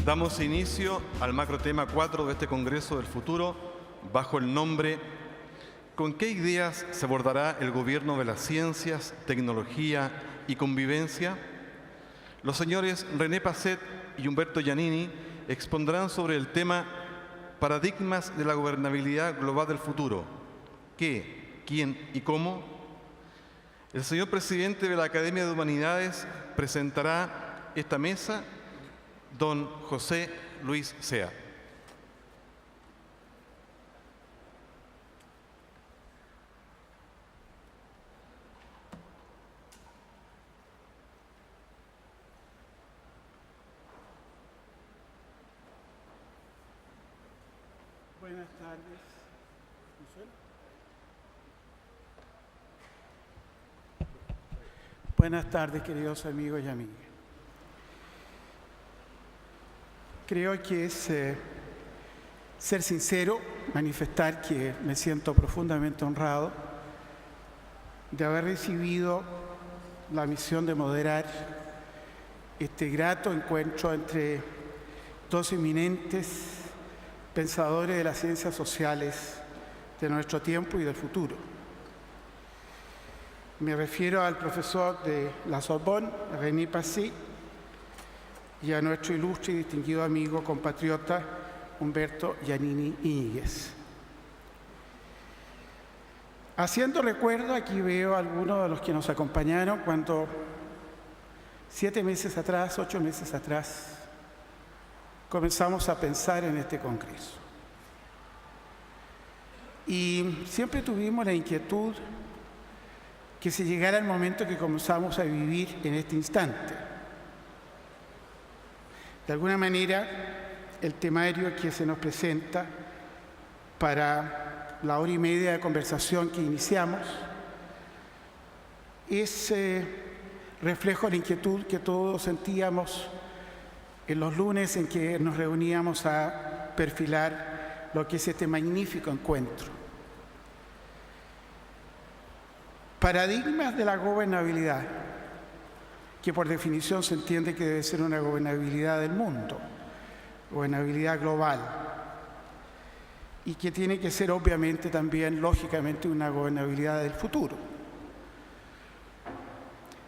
Damos inicio al macrotema 4 de este Congreso del Futuro bajo el nombre ¿Con qué ideas se abordará el gobierno de las ciencias, tecnología y convivencia? Los señores René Passet y Humberto Giannini expondrán sobre el tema Paradigmas de la gobernabilidad global del futuro. ¿Qué, quién y cómo? El señor presidente de la Academia de Humanidades presentará esta mesa, don José Luis Sea. Buenas tardes. Buenas tardes, queridos amigos y amigas. Creo que es ser sincero, manifestar que me siento profundamente honrado de haber recibido la misión de moderar este grato encuentro entre dos eminentes pensadores de las ciencias sociales de nuestro tiempo y del futuro. Me refiero al profesor de la Sorbonne, René Passet, y a nuestro ilustre y distinguido amigo compatriota Humberto Giannini Íñiguez. Haciendo recuerdo, aquí veo a algunos de los que nos acompañaron cuando 7 meses atrás, 8 meses atrás, comenzamos a pensar en este Congreso. Y siempre tuvimos la inquietud que se llegara el momento que comenzamos a vivir en este instante. De alguna manera, el temario que se nos presenta para la hora y media de conversación que iniciamos es reflejo de la inquietud que todos sentíamos en los lunes en que nos reuníamos a perfilar lo que es este magnífico encuentro. Paradigmas de la gobernabilidad, que por definición se entiende que debe ser una gobernabilidad del mundo, gobernabilidad global, y que tiene que ser obviamente también, lógicamente, una gobernabilidad del futuro.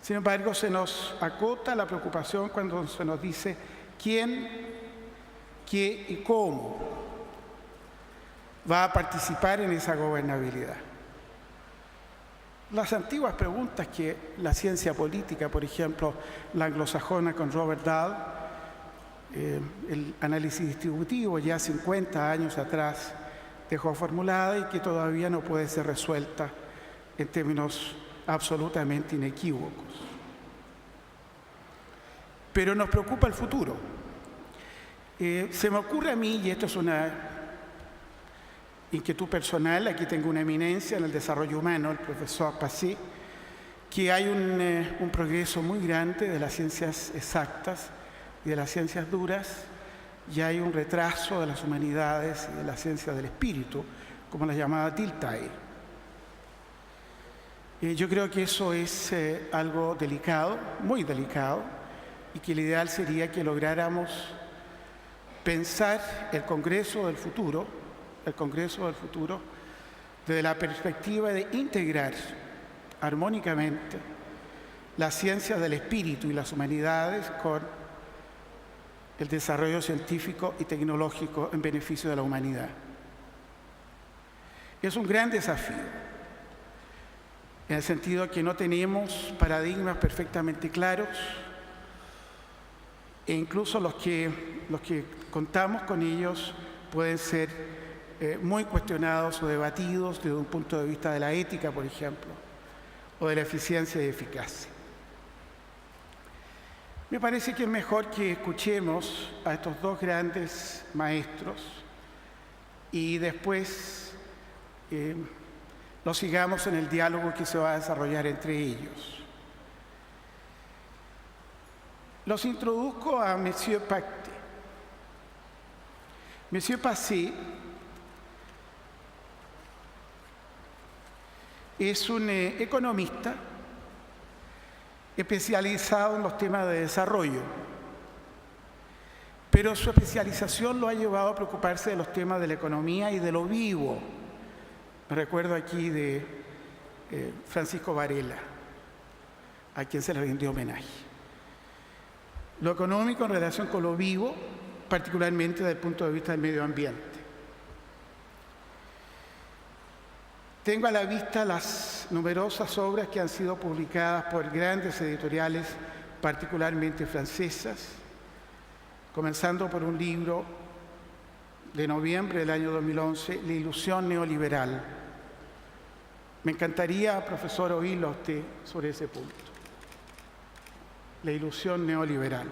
Sin embargo, se nos acota la preocupación cuando se nos dice quién, qué y cómo va a participar en esa gobernabilidad. Las antiguas preguntas que la ciencia política, por ejemplo, la anglosajona con Robert Dahl, el análisis distributivo ya 50 años atrás dejó formulada y que todavía no puede ser resuelta en términos absolutamente inequívocos. Pero nos preocupa el futuro. Se me ocurre a mí, y esto es una inquietud personal, aquí tengo una eminencia en el desarrollo humano, el profesor Passet, que hay un progreso muy grande de las ciencias exactas y de las ciencias duras, y hay un retraso de las humanidades y de la ciencia del espíritu, como la llamaba Dilthey. Yo creo que eso es algo delicado, muy delicado, y que el ideal sería que lográramos pensar el Congreso del futuro desde la perspectiva de integrar armónicamente las ciencias del espíritu y las humanidades con el desarrollo científico y tecnológico en beneficio de la humanidad. Es un gran desafío, en el sentido que no tenemos paradigmas perfectamente claros, e incluso los que contamos con ellos pueden ser muy cuestionados o debatidos desde un punto de vista de la ética, por ejemplo, o de la eficiencia y eficacia. Me parece que es mejor que escuchemos a estos dos grandes maestros y después lo sigamos en el diálogo que se va a desarrollar entre ellos. Los introduzco a Monsieur Passet. Monsieur Passet es un economista especializado en los temas de desarrollo, pero su especialización lo ha llevado a preocuparse de los temas de la economía y de lo vivo. Me recuerdo aquí de Francisco Varela, a quien se le rindió homenaje. Lo económico en relación con lo vivo, particularmente desde el punto de vista del medio ambiente. Tengo a la vista las numerosas obras que han sido publicadas por grandes editoriales, particularmente francesas, comenzando por un libro de noviembre del año 2011, La ilusión neoliberal. Me encantaría, profesor, oírlo a usted sobre ese punto. La ilusión neoliberal.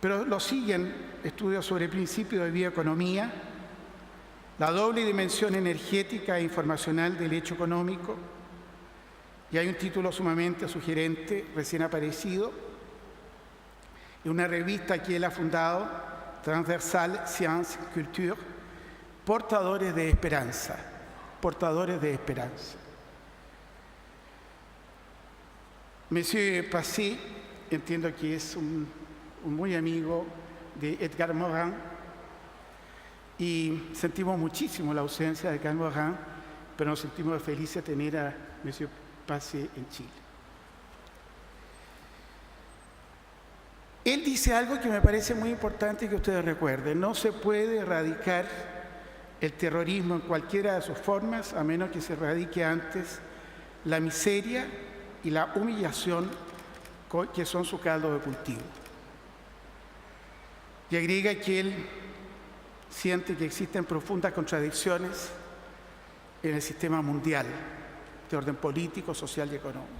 Pero lo siguen estudios sobre principios de bioeconomía, la doble dimensión energética e informacional del hecho económico, y hay un título sumamente sugerente, recién aparecido, en una revista que él ha fundado, Transversal Science Culture, Portadores de Esperanza. Portadores de Esperanza. Monsieur Passy, entiendo que es un muy amigo de Edgar Morin, y sentimos muchísimo la ausencia de Edgar Morin, pero nos sentimos felices de tener a Monsieur Passy en Chile. Él dice algo que me parece muy importante que ustedes recuerden: no se puede erradicar el terrorismo en cualquiera de sus formas a menos que se erradique antes la miseria y la humillación que son su caldo de cultivo. Y agrega que él siente que existen profundas contradicciones en el sistema mundial de orden político, social y económico.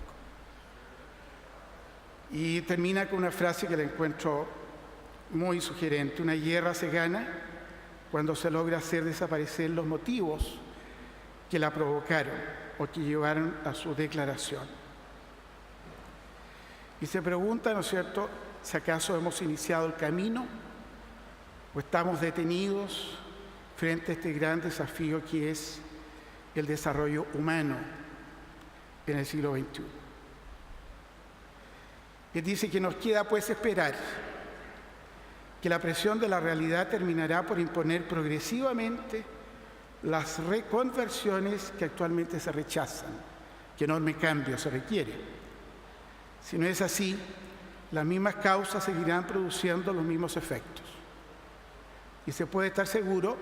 Y termina con una frase que la encuentro muy sugerente: una guerra se gana cuando se logra hacer desaparecer los motivos que la provocaron o que llevaron a su declaración. Y se pregunta, ¿no es cierto?, si acaso hemos iniciado el camino o estamos detenidos frente a este gran desafío que es el desarrollo humano en el siglo XXI. Él dice que nos queda pues esperar que la presión de la realidad terminará por imponer progresivamente las reconversiones que actualmente se rechazan. ¿Qué enorme cambio se requiere? Si no es así, las mismas causas seguirán produciendo los mismos efectos. Y se puede estar seguro,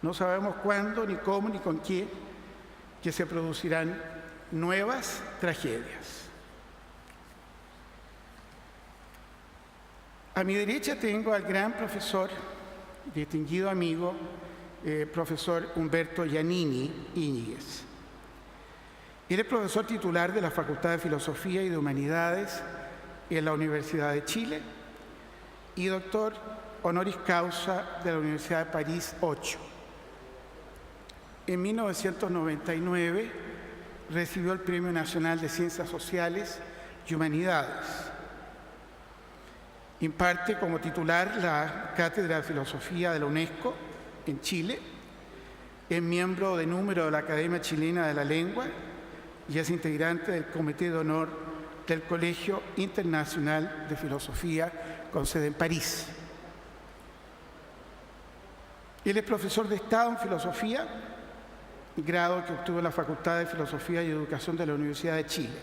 no sabemos cuándo, ni cómo, ni con qué, que se producirán nuevas tragedias. A mi derecha tengo al gran profesor, distinguido amigo, profesor Humberto Giannini Íñiguez. Él es profesor titular de la Facultad de Filosofía y de Humanidades en la Universidad de Chile y doctor honoris causa de la Universidad de París 8. En 1999 recibió el Premio Nacional de Ciencias Sociales y Humanidades. Imparte como titular la Cátedra de Filosofía de la UNESCO en Chile, es miembro de número de la Academia Chilena de la Lengua y es integrante del Comité de Honor del Colegio Internacional de Filosofía con sede en París. Él es profesor de Estado en Filosofía, grado que obtuvo en la Facultad de Filosofía y Educación de la Universidad de Chile.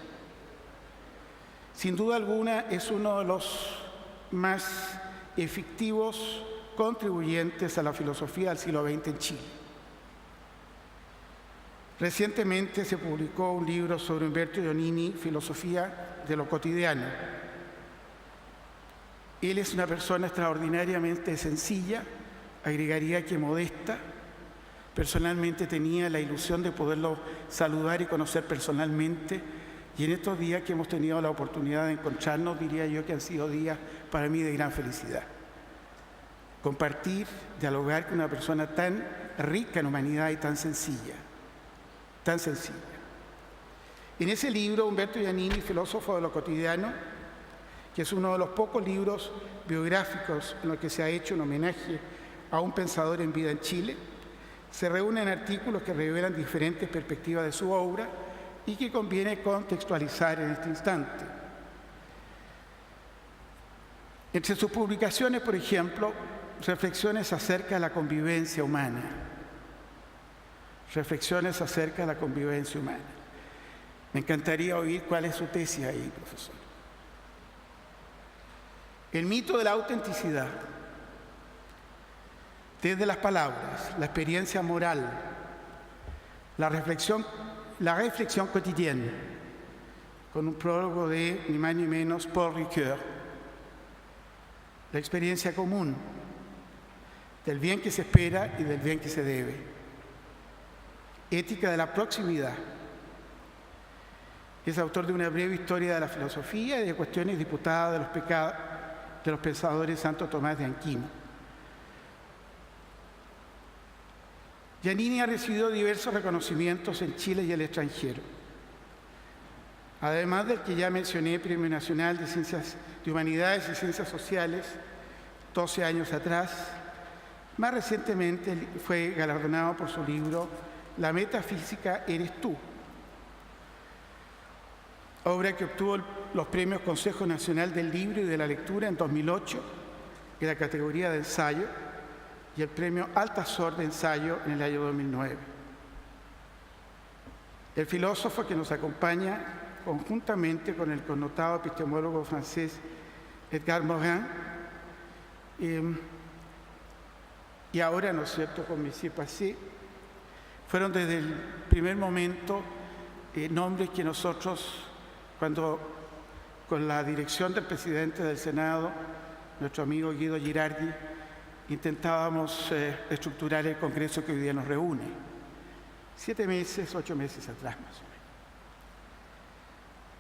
Sin duda alguna es uno de los más efectivos contribuyentes a la filosofía del siglo XX en Chile. Recientemente se publicó un libro sobre Humberto Giannini, Filosofía de lo cotidiano. Él es una persona extraordinariamente sencilla, agregaría que modesta. Personalmente tenía la ilusión de poderlo saludar y conocer personalmente, y en estos días que hemos tenido la oportunidad de encontrarnos, diría yo que han sido días para mí de gran felicidad. Compartir, dialogar con una persona tan rica en humanidad y tan sencilla. Tan sencilla. En ese libro, Humberto Giannini, Filósofo de lo cotidiano, que es uno de los pocos libros biográficos en los que se ha hecho un homenaje a un pensador en vida en Chile, se reúnen artículos que revelan diferentes perspectivas de su obra y que conviene contextualizar en este instante. Entre sus publicaciones, por ejemplo, reflexiones acerca de la convivencia humana. Reflexiones acerca de la convivencia humana. Me encantaría oír cuál es su tesis ahí, profesor. El mito de la autenticidad. Desde las palabras, la experiencia moral, la reflexión cotidiana, con un prólogo de ni más ni menos Paul Ricoeur. La experiencia común del bien que se espera y del bien que se debe. Ética de la proximidad. Es autor de una breve historia de la filosofía y de cuestiones diputadas de los pecados de los pensadores Santo Tomás de Aquino. Giannini ha recibido diversos reconocimientos en Chile y el extranjero. Además del que ya mencioné, Premio Nacional de Ciencias de Humanidades y Ciencias Sociales, 12 años atrás, más recientemente fue galardonado por su libro La metafísica eres tú, obra que obtuvo los premios Consejo Nacional del Libro y de la Lectura en 2008 en la categoría de ensayo y el premio Altazor de ensayo en el año 2009. El filósofo que nos acompaña conjuntamente con el connotado epistemólogo francés Edgar Morin y ahora, ¿no es cierto?, con Monsieur Passé, fueron desde el primer momento nombres que nosotros, cuando con la dirección del presidente del Senado, nuestro amigo Guido Girardi, intentábamos estructurar el congreso que hoy día nos reúne. 7 meses, 8 meses atrás más o menos.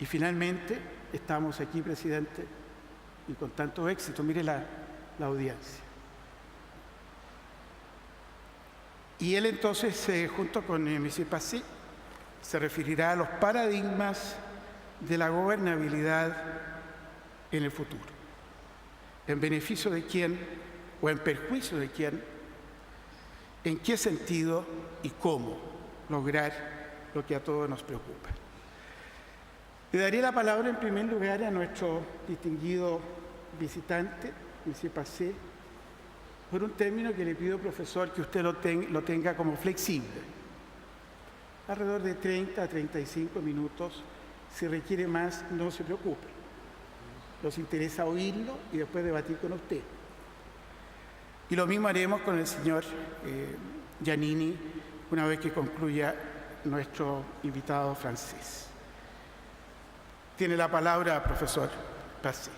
Y finalmente estamos aquí, presidente, y con tanto éxito. Mire la audiencia. Y él entonces, junto con M. Passy, se referirá a los paradigmas de la gobernabilidad en el futuro. ¿En beneficio de quién o en perjuicio de quién? ¿En qué sentido y cómo lograr lo que a todos nos preocupa? Le daría la palabra en primer lugar a nuestro distinguido visitante, M. Passé, por un término que le pido, profesor, que usted lo tenga como flexible. Alrededor de 30 a 35 minutos. Si requiere más, no se preocupe. Nos interesa oírlo y después debatir con usted. Y lo mismo haremos con el señor Giannini una vez que concluya nuestro invitado francés. Tiene la palabra, profesor Passé.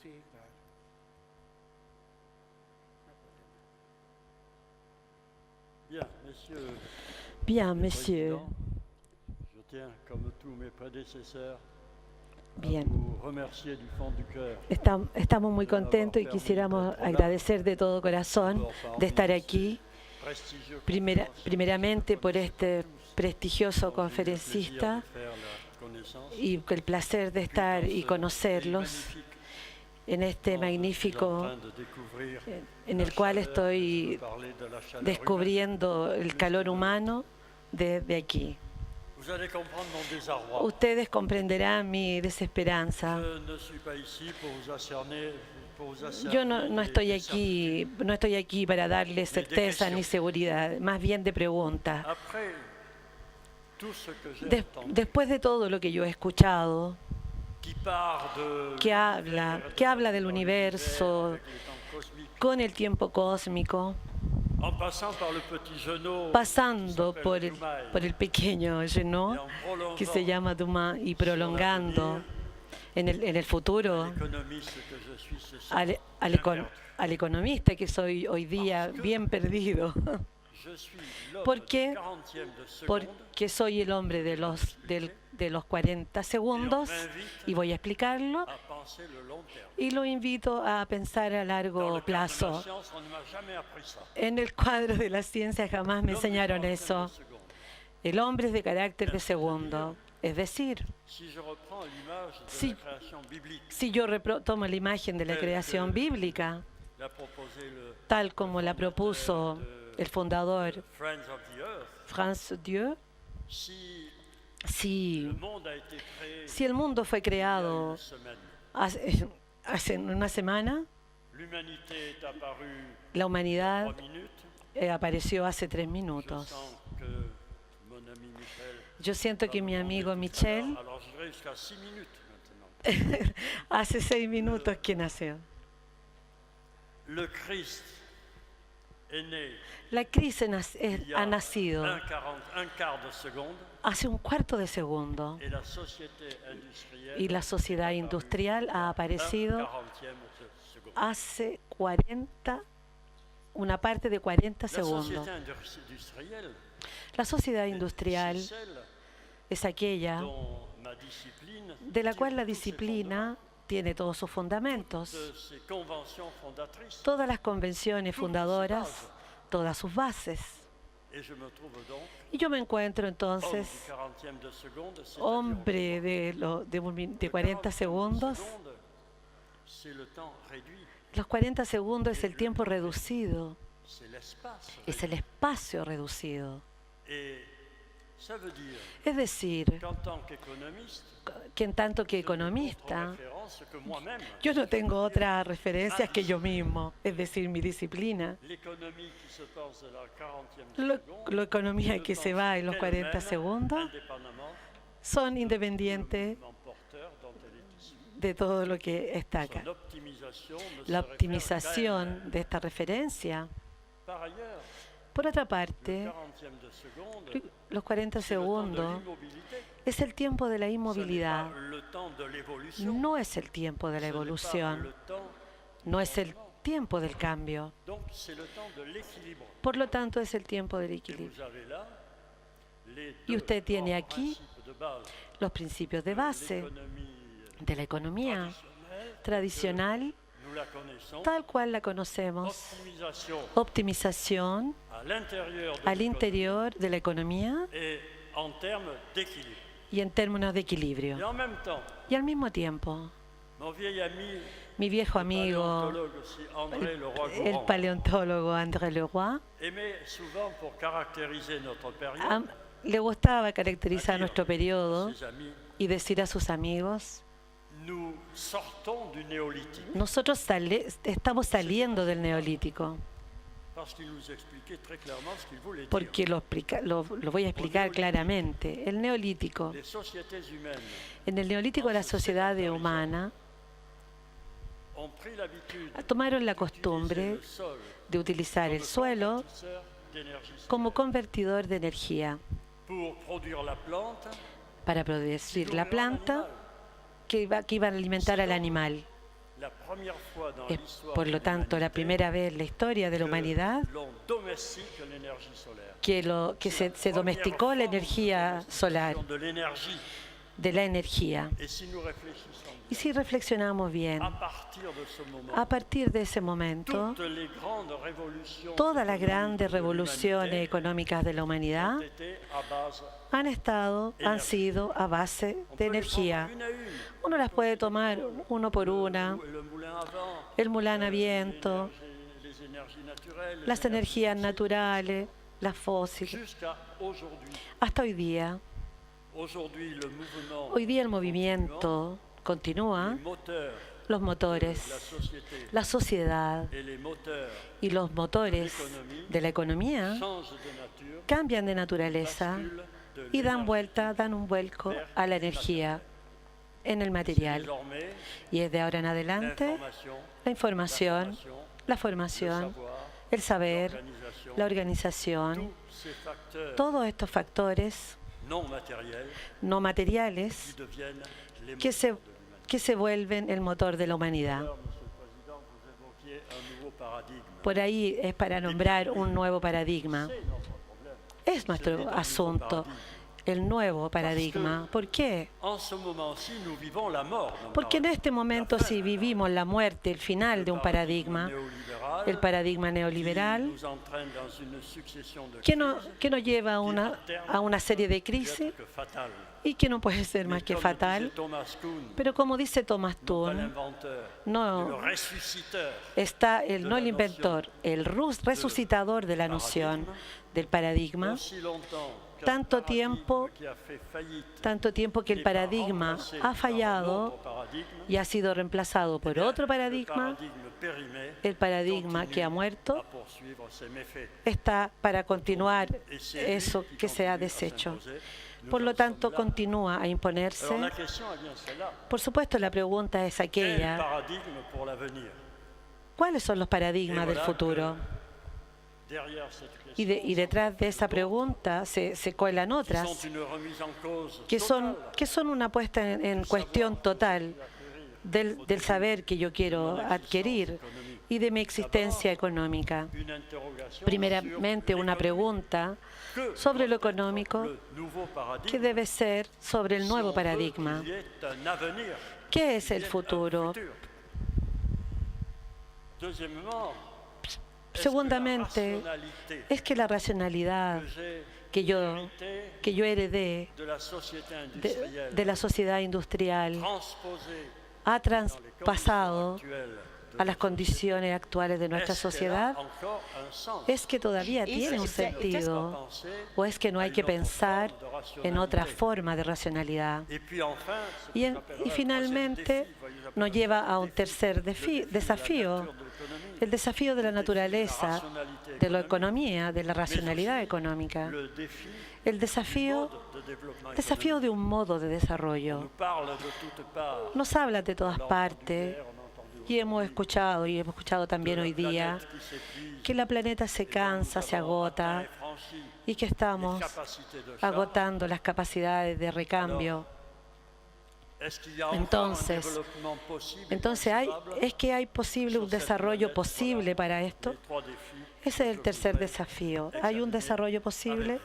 Sí, claro. Bien, monsieur. Je tiens, comme tous mes prédécesseurs, Bien. à vous remercier du fond du cœur. Estamos muy contentos y quisiéramos agradecer de todo corazón de estar aquí, primeramente por este prestigioso conferencista y el placer de estar y conocerlos en este magnífico, en el cual estoy descubriendo el calor humano desde aquí. Ustedes comprenderán mi desesperanza. Yo no estoy aquí para darles certeza ni seguridad, más bien de preguntas. Después de todo lo que yo he escuchado, que habla del universo con el tiempo cósmico, pasando por el pequeño Junot, que se llama Dumas, y prolongando en el futuro al economista que soy hoy día bien perdido. ¿Por qué? Porque soy el hombre de los 40 segundos y voy a explicarlo y lo invito a pensar a largo plazo. En el cuadro de la ciencia jamás me enseñaron eso. El hombre es de carácter de segundo. Es decir, si je reprends l'image de Si- la création biblique, si yo tomo la imagen de la creación bíblica, l'a proposé le tal como la propuso el fundador Friends of the Earth, Franz Dieu, si si, le monde a été créé si el mundo fue il y a creado une semaine, hace una semana, l'humanité est apparue la humanidad 3 minutes, apareció hace 3 je minutos. sens que mon ami Michel Yo siento que mi amigo Michel alors j'irai jusqu'à 6 minutes maintenant. hace 6 minutos que nació. Le Christ est né La crisis il y a ha nacido un quart de seconde hace un cuarto de segundo et la société industrielle y la sociedad industrial ha un aparecido 40e de seconde. hace 40, una parte de 40 La segundos. société industrielle, La sociedad c'est industrial celle es aquella dont ma discipline de la cual la tire tous ses disciplina tiene todos sus fundamentos, fondements, de ses conventions fondatrices. todas las convenciones fundadoras, todas sus bases. Et je me trouve donc Y yo me encuentro homme entonces du 40e de seconde, c'est-à-dire hombre de 40 segundos. c'est le temps réduit, Los 40 segundos es el tiempo reducido, c'est l'espace es el réduit. espacio reducido. Et ça veut dire Es decir, qu'en tant qu'économiste, que en tanto que je n'ai d'autre economista, référence que moi-même. yo no tengo otras referencias que yo mismo, es decir, mi disciplina. L'économie qui se passe de la 40e La seconde economía que se va en los 40 elle-même, segundos indépendamment son independientes du porteur dont elle est issue. de todo lo que está acá. Son optimisation ne se La réfère qu'à optimización de esta referencia. elle. Par ailleurs, Por otra le parte, 40e de seconde, los 40 c'est le temps de segundos l'immobilité. es el tiempo de la Ce n'est inmovilidad, pas le temps de l'évolution. no es el tiempo de la Ce n'est pas evolución, le temps no es el tiempo del cambio. Donc c'est le temps de l'équilibre. Por lo tanto, es el tiempo del Et equilibrio. vous avez là les Y deux usted tiene grands aquí principes de base Los principios de de base l'économie de la economía traditionnelle, tradicional, nous la connaissons, tal cual la conocemos, optimisation optimización à l'intérieur de al l'économie interior de la economía et en termes d'équilibre. y en términos de Et equilibrio. en même temps, Y al mismo tiempo, mon vieil ami, mi viejo amigo, paléontologue aussi, André el Leroy-Gourand, paleontólogo André Leroy, aimait souvent pour caractériser notre période, le gustaba caracterizar nuestro periodo ses amis, y decir a sus amigos, nous sortons du néolithique, nosotros estamos saliendo del neolítico, parce qu'il nous expliquait très clairement ce qu'il voulait dire. porque lo voy a explicar claramente. El neolítico, Les sociétés humaines en el neolítico la sociedad humana ont pris l'habitude tomaron la d'utiliser costumbre le sol de utilizar el comme suelo convertisseur d'énergie solaire como convertidor de energía pour produire la plante para producir la nourrir planta l'animal. que iban a alimentar al animal. La première fois dans Es, l'histoire por de lo tanto, la l'humanité primera vez en la historia de la que humanidad l'on domestique l'énergie solaire. que se domesticó la energía solar, De l'énergie. de la energía. Et si nous réfléchissons Y si reflexionamos bien, à partir de ce moment, a partir de ese momento, toutes les grandes révolutions todas las économiques grandes de revoluciones l'humanité económicas de la humanidad ont été à base. han sido a base On de peut les energía. prendre une à une. Uno las puede tomar uno por una, Le moulin à vent, el moulin a viento, les énergies naturelles, las energías naturales, las fósiles, jusqu'à aujourd'hui. hasta hoy día. Aujourd'hui, le mouvement, Hoy día el movimiento continúa, les moteurs los de la motores, société la sociedad et les moteurs y los motores de la economía changent de nature, cambian de naturaleza basculent de y dan l'énergie vuelta, dan un vuelco a la energía en el material. désormais Y es de ahora en adelante l'information, la información, formation, la le formación, savoir, el saber, l'organisation, la organización, tous ces facteurs todos estos factores non matériels no qui materiales deviennent les que moteurs de l'humanité. se vuelven el motor de la humanidad. Alors, Monsieur le Président, vous évoquiez un nouveau paradigme. Por ahí es para nombrar un nuevo paradigma. C'est notre problème. Es nuestro asunto. el nuevo paradigma. ¿Por qué? Porque en este momento sí vivimos la muerte, el final de un paradigma, el paradigma neoliberal, que nos lleva a una serie de crisis y que no puede ser más que fatal. Pero como dice Thomas Kuhn, no está no el inventor, el resucitador de la noción del paradigma. Tanto tiempo que el paradigma ha fallado y ha sido reemplazado por otro paradigma, el paradigma que ha muerto está para continuar eso que se ha deshecho. Por lo tanto, continúa a imponerse. Por supuesto, la pregunta es aquella: ¿cuáles son los paradigmas del futuro? Y detrás de esa pregunta se cuelan otras que son una puesta en cuestión total del saber que yo quiero adquirir y de mi existencia económica. Primeramente, una pregunta sobre lo económico que debe ser sobre el nuevo paradigma. ¿Qué es el futuro? Segundamente, es que la racionalidad que yo heredé de la sociedad industrial ha traspasado a las condiciones actuales de nuestra sociedad, es que todavía tiene un sentido, o es que no hay que pensar en otra forma de racionalidad. Y finalmente nos lleva a un tercer desafío, el desafío de la naturaleza, de la economía, de la racionalidad económica, el desafío de un modo de desarrollo. Nos habla de todas partes. Y hemos escuchado también hoy día que la planeta se cansa, se agota y que estamos agotando las capacidades de recambio. Entonces ¿es que hay posible un desarrollo posible para esto? Ese es el tercer desafío. ¿Hay un desarrollo posible?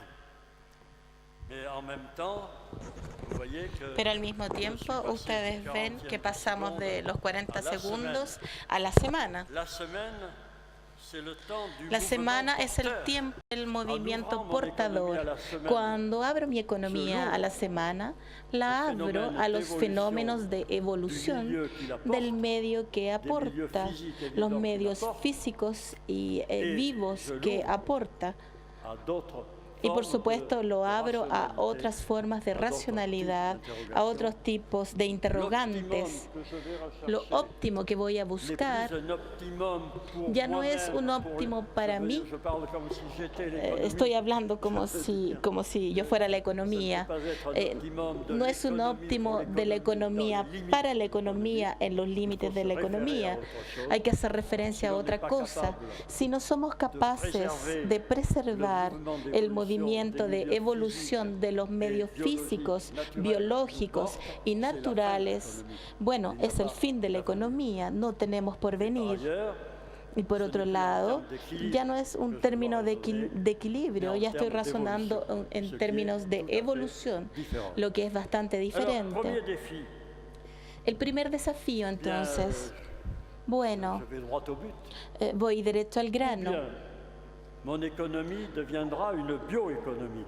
Pero al mismo tiempo, ustedes ven que pasamos de los 40 segundos a la semana. La semana es el tiempo del movimiento portador. Cuando abro mi economía a la semana, la abro a los fenómenos de evolución del medio que aporta, los medios físicos y vivos que aporta. Y por supuesto lo abro a otras formas de racionalidad, a otros tipos de interrogantes. Lo óptimo que voy a buscar ya no es un óptimo para mí. Estoy hablando como si yo fuera la economía. No es un óptimo de la economía para la economía en los límites de la economía. Hay que hacer referencia a otra cosa. Si no somos capaces de preservar el movimiento de evolución de los medios físicos, biológicos y naturales, bueno, es el fin de la economía, no tenemos porvenir. Y por otro lado, ya no es un término de equilibrio, ya estoy razonando en términos de evolución, lo que es bastante diferente. El primer desafío, entonces, bueno, voy derecho al grano.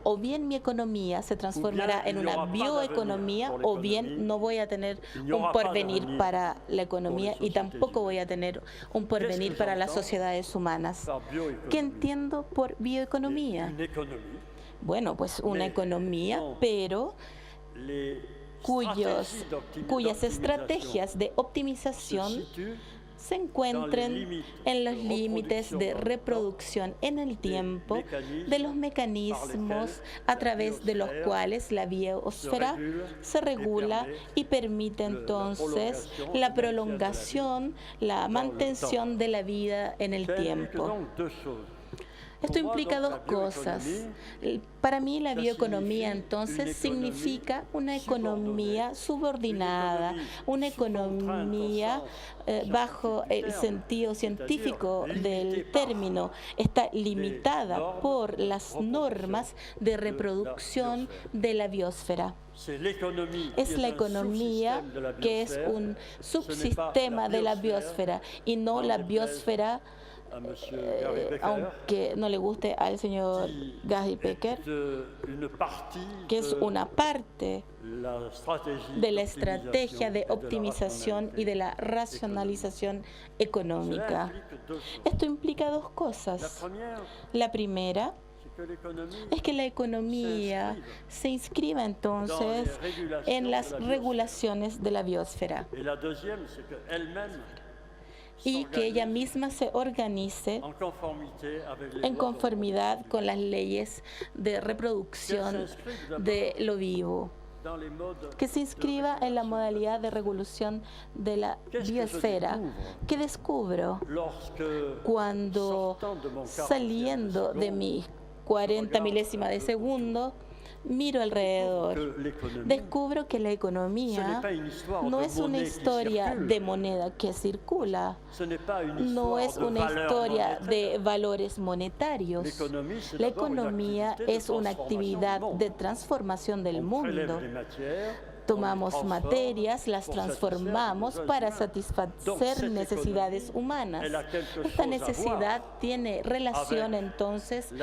O bien mi economía se transformará en una bioeconomía, o bien no voy a tener un porvenir para la economía y tampoco voy a tener un porvenir para las sociedades humanas. ¿Qué entiendo por bioeconomía? Bueno, pues una economía, pero cuyas estrategias de optimización se encuentren en los límites de reproducción en el tiempo de los mecanismos a través de los cuales la biosfera se regula y permite entonces la prolongación, la mantención de la vida en el tiempo. Esto implica dos cosas. Para mí la bioeconomía entonces significa una economía subordinada, una economía bajo el sentido científico del término. Está limitada por las normas de reproducción de la biosfera. Es la economía que es un subsistema de la biosfera y no la biosfera, aunque no le guste al señor Gary Becker, que es una parte de la estrategia de optimización y de la racionalización económica. Esto implica dos cosas. La primera es que la economía se inscriba entonces en las regulaciones de la biosfera y que ella misma se organice en conformidad con las leyes de reproducción de lo vivo, que se inscriba en la modalidad de regulación de la biosfera. ¿Qué descubro cuando, saliendo de mi 40 milésimas de segundo, miro alrededor? Descubro que la economía no es una historia de moneda que circula, no es una historia de valores monetarios. La economía es una actividad de transformación del mundo. Tomamos materias, las transformamos para satisfacer necesidades humanas. Esta necesidad tiene relación entonces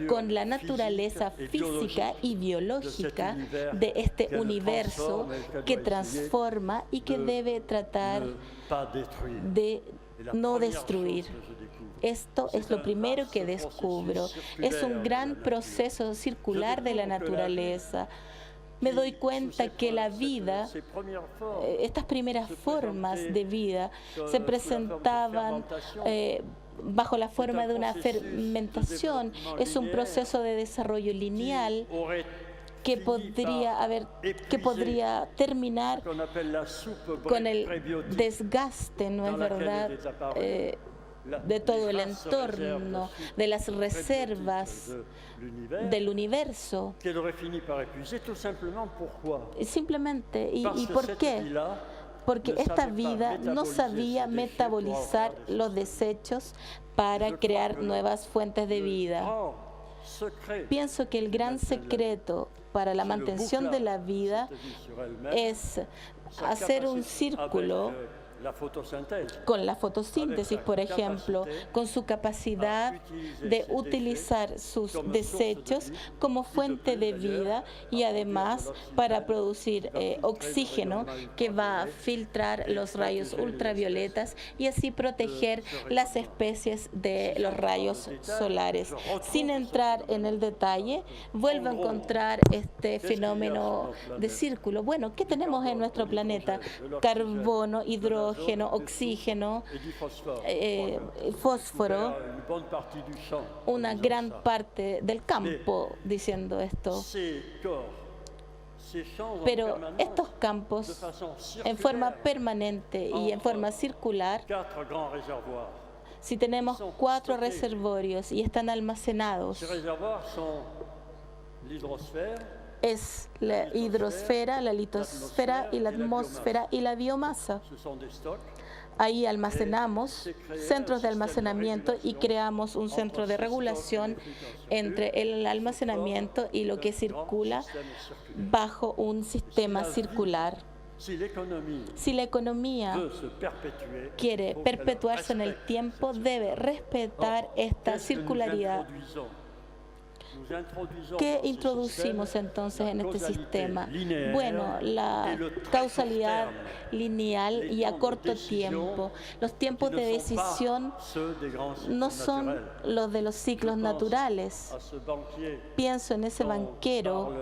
con la naturaleza física y biológica de este universo que transforma y que debe tratar de no destruir. Esto es lo primero que descubro. Es un gran proceso circular de la naturaleza. Me doy cuenta que la vida, estas primeras formas de vida, se presentaban bajo la forma de una fermentación. Es un proceso de desarrollo lineal que podría terminar con el desgaste, ¿no es verdad?, de todo el entorno, de las reservas del universo. Simplemente, ¿y por qué? Porque esta vida no sabía metabolizar los desechos para crear nuevas fuentes de vida. Pienso que el gran secreto para la mantención de la vida es hacer un círculo con la fotosíntesis, por ejemplo, con su capacidad de utilizar sus desechos como fuente de vida y además para producir oxígeno que va a filtrar los rayos ultravioletas y así proteger las especies de los rayos solares. Sin entrar en el detalle, vuelvo a encontrar este fenómeno de círculo. Bueno, ¿qué tenemos en nuestro planeta? Carbono, hidrógeno, oxígeno, fósforo, una gran parte del campo diciendo esto. Pero estos campos, en forma permanente y en forma circular, si tenemos 4 reservorios y están almacenados, es la hidrosfera, la litosfera y la atmósfera y la biomasa. Ahí almacenamos centros de almacenamiento y creamos un centro de regulación entre el almacenamiento y lo que circula bajo un sistema circular. Si la economía quiere perpetuarse en el tiempo, debe respetar esta circularidad. ¿Qué introducimos entonces en este sistema? Bueno, la causalidad lineal y a corto tiempo. Los tiempos de decisión no son los de los ciclos naturales. Pienso en ese banquero,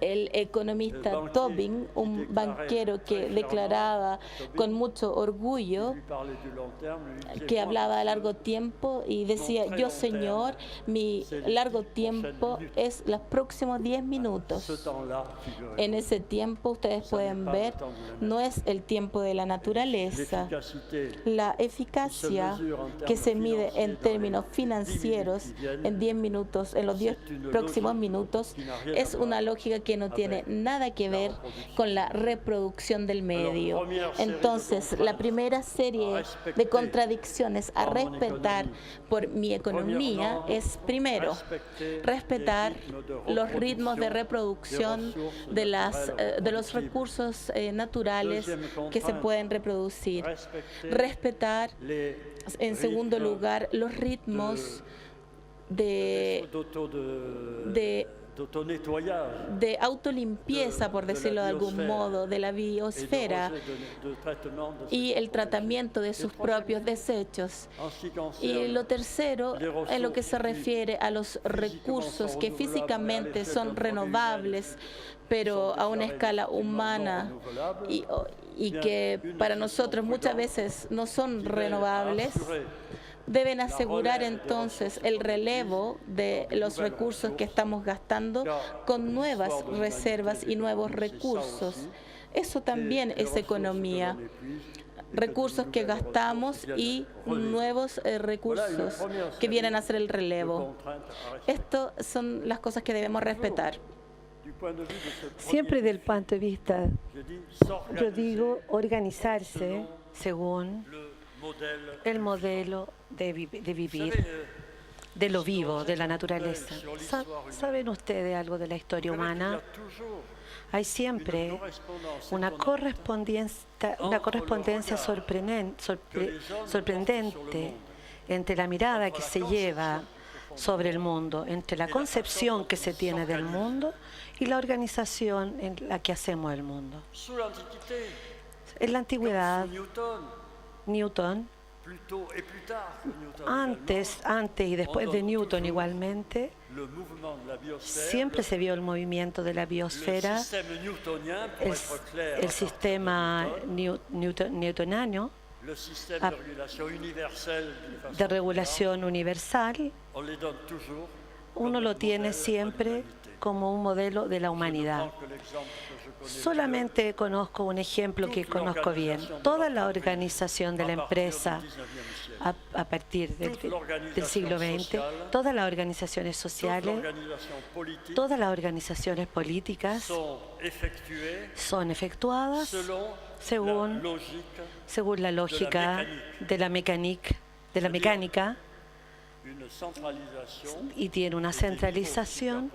el economista Tobin, un banquero que declaraba con mucho orgullo, que hablaba a largo tiempo y decía: yo, señor, mi mi largo tiempo es los próximos 10 minutos. En ese tiempo, ustedes pueden ver, no es el tiempo de la naturaleza. La eficacia que se mide en términos financieros en 10 minutos, en los 10 próximos minutos, es una lógica que no tiene nada que ver con la reproducción del medio. Entonces, la primera serie de contradicciones a respetar por mi economía es, primero, respetar los ritmos de reproducción de los recursos naturales que se pueden reproducir. Respetar, en segundo lugar, los ritmos de autolimpieza, por decirlo de algún modo, de la biosfera y el tratamiento de sus propios desechos. Y lo tercero, en lo que se refiere a los recursos que físicamente son renovables, pero a una escala humana y que para nosotros muchas veces no son renovables, deben asegurar entonces el relevo de los recursos que estamos gastando con nuevas reservas y nuevos recursos. Eso también es economía. Recursos que gastamos y nuevos recursos que vienen a hacer el relevo. Estas son las cosas que debemos respetar. Siempre del punto de vista, yo digo, organizarse según el modelo de vivir, de lo vivo, de la naturaleza. ¿Saben ustedes algo de la historia humana? Hay siempre una correspondencia sorprendente entre la mirada que se lleva sobre el mundo, entre la concepción que se tiene del mundo y la organización en la que hacemos el mundo. En la antigüedad, Newton, antes y después de Newton igualmente, siempre se vio el movimiento de la biosfera, el sistema newtoniano de regulación universal. Uno lo tiene siempre como un modelo de la humanidad. Solamente conozco un ejemplo que conozco bien. Toda la organización de la empresa a partir del siglo XX, todas las organizaciones sociales, todas las organizaciones políticas son efectuadas según la lógica de la mecánica y tiene una centralización.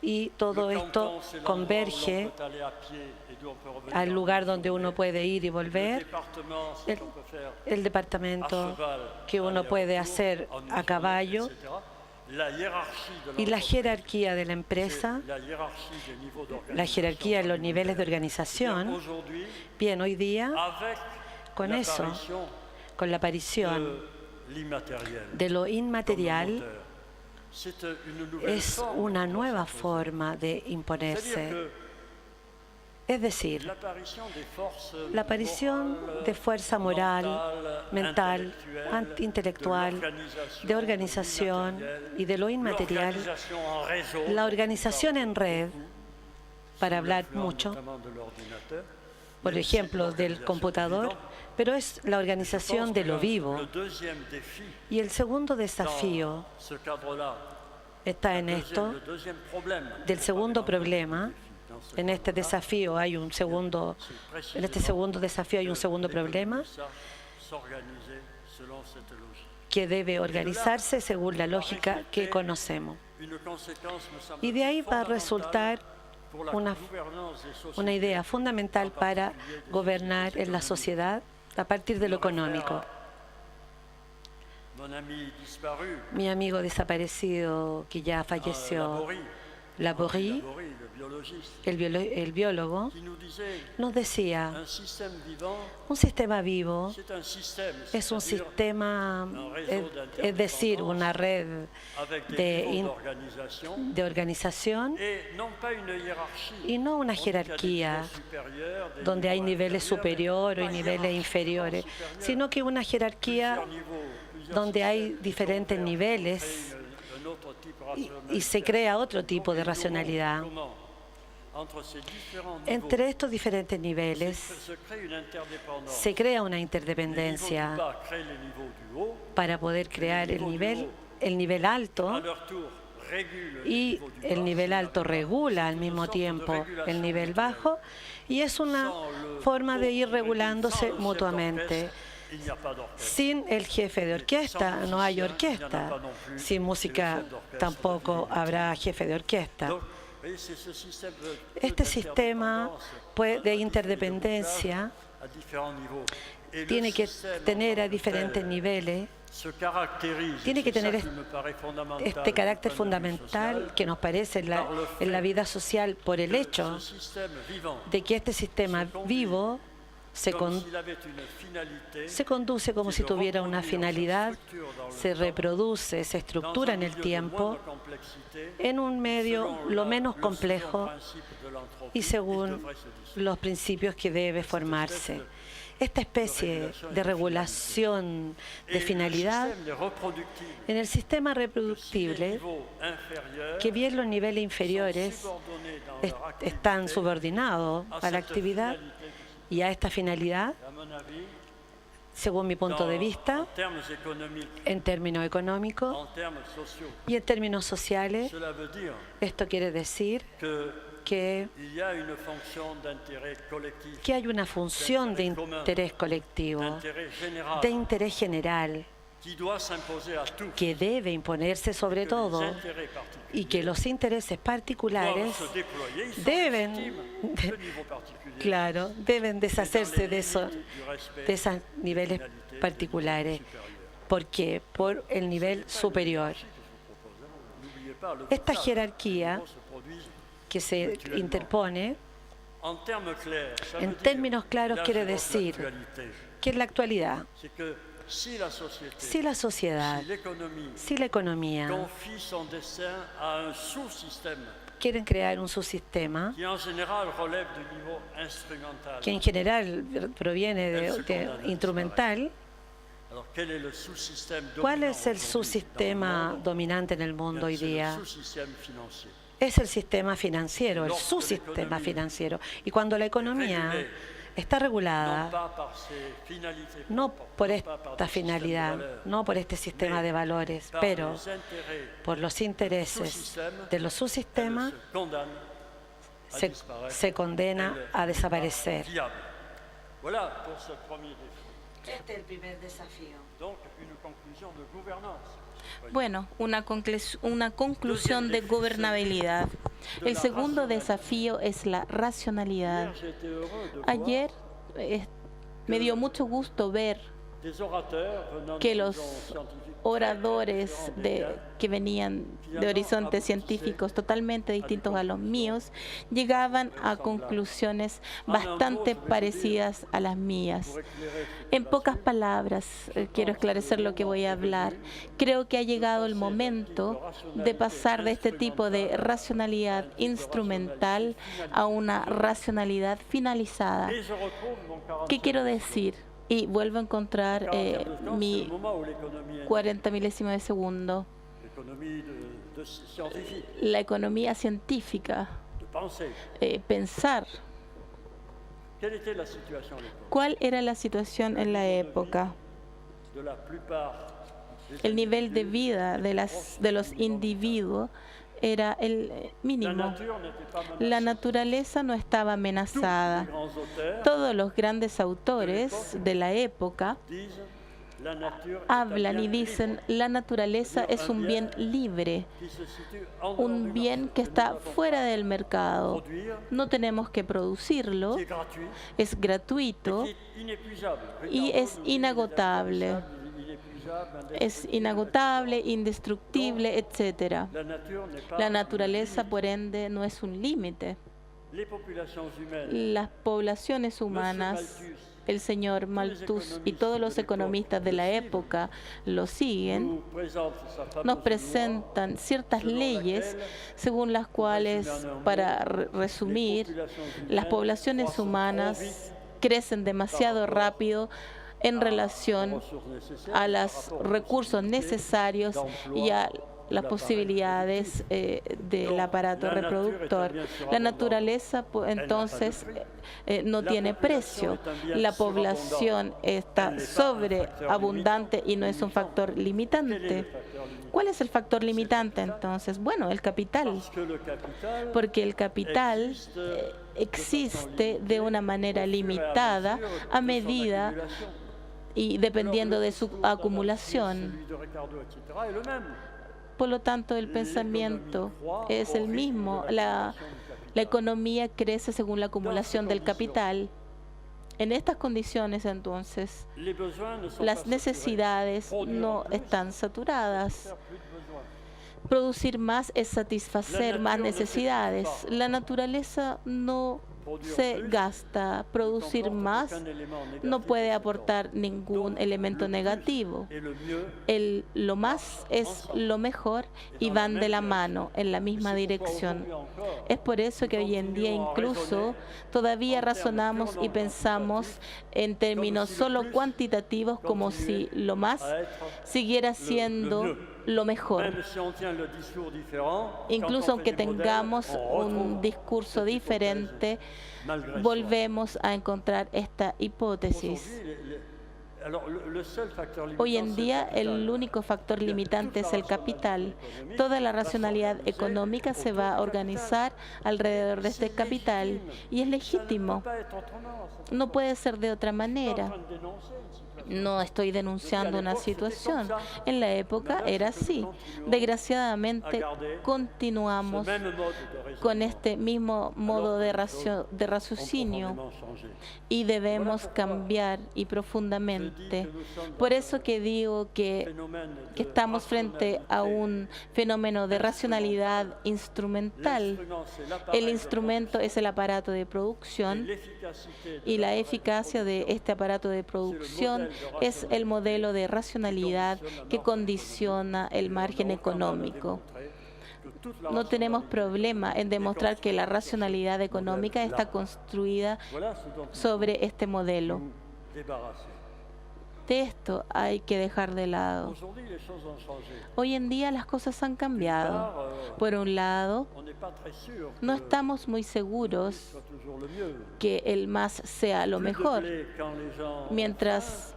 Y todo esto converge al lugar donde uno puede ir y volver, el departamento que uno puede hacer a caballo, y la jerarquía de la empresa, la jerarquía en los niveles de organización. Bien, hoy día, con eso, con la aparición de lo inmaterial, es una nueva forma de imponerse. Es decir, la aparición de fuerza moral, mental, intelectual, de organización y de lo inmaterial, la organización en red, para hablar mucho, por ejemplo, del computador, pero es la organización de lo vivo. Y el segundo desafío está en esto, del segundo problema. En este desafío hay un segundo, en este segundo desafío hay un segundo problema que debe organizarse según la lógica que conocemos. Y de ahí va a resultar una idea fundamental para gobernar en la sociedad a partir de lo económico. Mi amigo desaparecido, que ya falleció, Laborie, el biólogo, nos decía, un sistema vivo es un sistema, es decir, una red de organización y no una jerarquía donde hay niveles superiores y niveles inferiores, sino que una jerarquía donde hay diferentes niveles y se crea otro tipo de racionalidad. Entre estos diferentes niveles se crea una interdependencia para poder crear el nivel alto, y el nivel alto regula al mismo tiempo el nivel bajo, y es una forma de ir regulándose mutuamente. Sin el jefe de orquesta no hay orquesta. Sin música tampoco habrá jefe de orquesta. Este sistema de interdependencia tiene que tener a diferentes niveles, tiene que tener este carácter fundamental que nos parece en la vida social por el hecho de que este sistema vivo se conduce como si tuviera una finalidad, se reproduce, se estructura en el tiempo, en un medio lo menos complejo y según los principios que debe formarse. Esta especie de regulación de finalidad en el sistema reproductible, que bien los niveles inferiores están subordinados a la actividad y a esta finalidad, según mi punto de vista, en términos económicos y en términos sociales, esto quiere decir que hay una función de interés colectivo, de interés general, que debe imponerse sobre todo, y que los intereses particulares deben deshacerse de esos niveles particulares, porque por el nivel superior. Esta jerarquía que se interpone, en términos claros, quiere decir que en la actualidad, si la sociedad, si la economía quieren crear un subsistema que en general proviene de instrumental, ¿cuál es el subsistema dominante en el mundo hoy día? Es el sistema financiero, el subsistema financiero. Y cuando la economía está regulada, no por esta finalidad, no por este sistema de valores, pero por los intereses de los subsistemas, se condena a desaparecer. Este es el primer desafío. Bueno, una conclusión de gobernabilidad. El segundo desafío es la racionalidad. Ayer me dio mucho gusto ver que los oradores que venían de horizontes científicos totalmente distintos a los míos llegaban a conclusiones bastante parecidas a las mías. En pocas palabras, quiero esclarecer lo que voy a hablar. Creo que ha llegado el momento de pasar de este tipo de racionalidad instrumental a una racionalidad finalizada. ¿Qué quiero decir? Y vuelvo a encontrar mi 40 milésima de segundo. La economía científica. Pensar. ¿Cuál era la situación en la época? El nivel de vida de los individuos era el mínimo. La naturaleza no estaba amenazada. Todos los grandes autores de la época hablan y dicen: la naturaleza es un bien libre, un bien que está fuera del mercado. No tenemos que producirlo, es gratuito y es inagotable. Es inagotable, indestructible, etc. La naturaleza, por ende, no es un límite. Las poblaciones humanas, el señor Malthus y todos los economistas de la época lo siguen, nos presentan ciertas leyes según las cuales, para resumir, las poblaciones humanas crecen demasiado rápido en relación a los recursos necesarios y a las posibilidades del aparato reproductor. La naturaleza, entonces, no tiene precio. La población está sobreabundante y no es un factor limitante. ¿Cuál es el factor limitante, entonces? Bueno, el capital. Porque el capital existe de una manera limitada a medida y dependiendo de su acumulación. Por lo tanto, el pensamiento es el mismo. La economía crece según la acumulación del capital. En estas condiciones, entonces, las necesidades no están saturadas. Producir más es satisfacer más necesidades. La naturaleza no se gasta. Producir más no puede aportar ningún elemento negativo. Lo más es lo mejor y van de la mano en la misma dirección. Es por eso que hoy en día incluso todavía razonamos y pensamos en términos solo cuantitativos, como si lo más siguiera siendo lo mejor. Incluso aunque tengamos un discurso diferente, volvemos a encontrar esta hipótesis. Hoy en día el único factor limitante es el capital. Toda la racionalidad económica se va a organizar alrededor de este capital y es legítimo. No puede ser de otra manera. No estoy denunciando una situación. En la época era así. Desgraciadamente, continuamos con este mismo modo de raciocinio y debemos cambiar y profundamente. Por eso que digo que estamos frente a un fenómeno de racionalidad instrumental. El instrumento es el aparato de producción y la eficacia de este aparato de producción es el modelo de racionalidad que condiciona el margen económico. No tenemos problema en demostrar que la racionalidad económica está construida sobre este modelo. De esto hay que dejar de lado. Hoy en día las cosas han cambiado. Por un lado, no estamos muy seguros que el más sea lo mejor. Mientras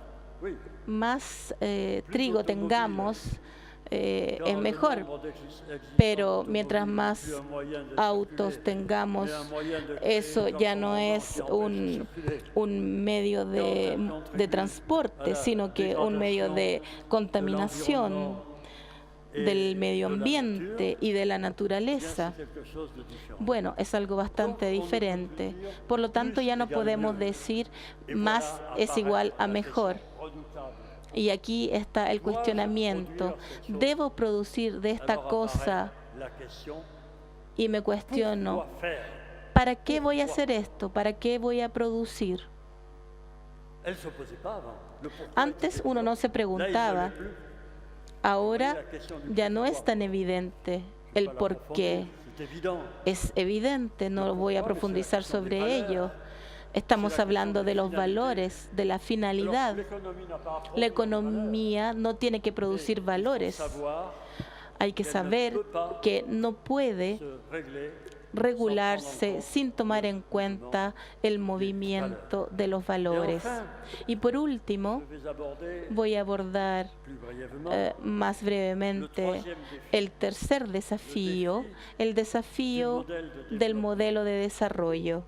más trigo tengamos, es mejor, pero mientras más autos tengamos, eso ya no es un medio de transporte, sino que un medio de contaminación del medio ambiente y de la naturaleza. Bueno, es algo bastante diferente. Por lo tanto, ya no podemos decir más es igual a mejor. Y aquí está el cuestionamiento. ¿Debo producir de esta cosa? Y me cuestiono, ¿para qué voy a hacer esto? ¿Para qué voy a producir? Antes uno no se preguntaba. Ahora ya no es tan evidente el por qué. Es evidente, no voy a profundizar sobre ello. Estamos hablando de los valores, de la finalidad. La economía no tiene que producir valores. Hay que saber que no puede regularse sin tomar en cuenta el movimiento de los valores. Y por último, voy a abordar más brevemente el tercer desafío, el desafío del modelo de desarrollo.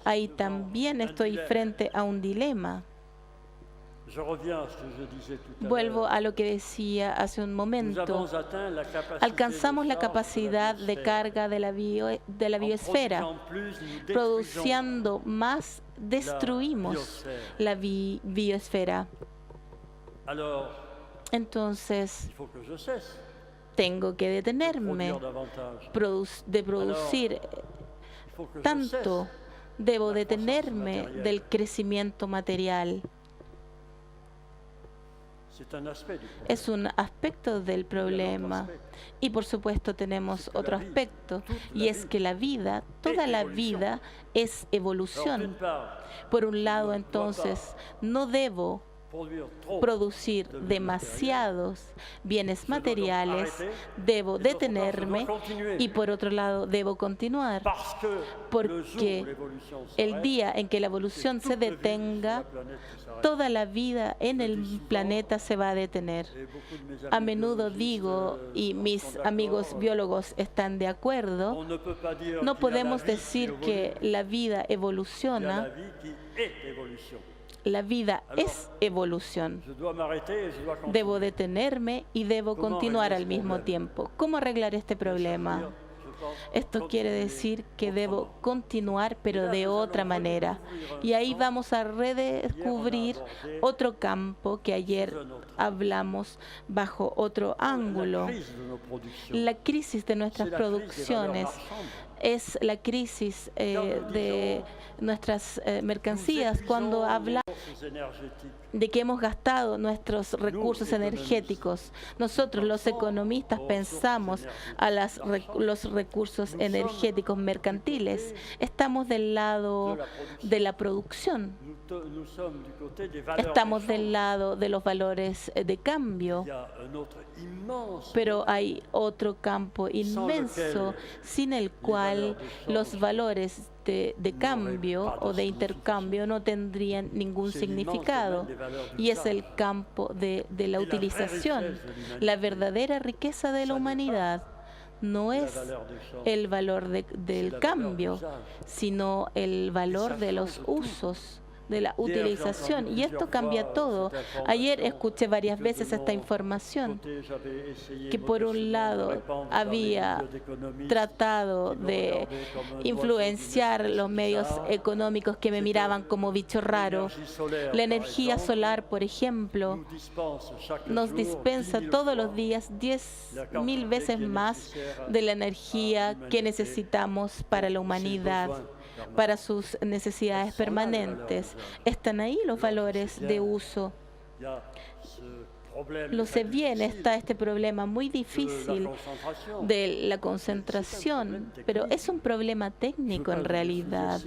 Ahí también estoy frente a un dilema. Vuelvo a lo que decía hace un momento. Alcanzamos la capacidad de carga de la biosfera. Produciendo más, destruimos la biosfera. Entonces, tengo que detenerme de producir tanto. Debo detenerme del crecimiento material. Es un aspecto del problema. Y por supuesto tenemos otro aspecto, y es que la vida, toda la vida es evolución. Por un lado, entonces, no debo producir demasiados bienes materiales, debo detenerme, y por otro lado debo continuar, porque el día en que la evolución se detenga, toda la vida en el planeta se va a detener. A menudo digo, y mis amigos biólogos están de acuerdo, no podemos decir que la vida evoluciona. La vida es evolución. Debo detenerme y debo continuar al mismo tiempo. ¿Cómo arreglar este problema? Esto quiere decir que debo continuar, pero de otra manera. Y ahí vamos a redescubrir otro campo que ayer hablamos bajo otro ángulo. La crisis de nuestras producciones es la crisis de nuestras mercancías, cuando habla de que hemos gastado nuestros recursos energéticos. Nosotros, los economistas, pensamos a los recursos energéticos mercantiles. Estamos del lado de la producción. Estamos del lado de los valores de cambio. Pero hay otro campo inmenso sin el cual los valores de cambio o de intercambio no tendrían ningún significado, y es el campo de la utilización. La verdadera riqueza de la humanidad no es el valor del cambio, sino el valor de los usos, de la utilización, y esto cambia todo. Ayer escuché varias veces esta información, que por un lado había tratado de influenciar los medios económicos que me miraban como bicho raro. La energía solar, por ejemplo, nos dispensa todos los días 10.000 veces más de la energía que necesitamos para la humanidad, para sus necesidades permanentes. Están ahí los valores de uso. Lo sé bien, está este problema muy difícil de la concentración, pero es un problema técnico en realidad.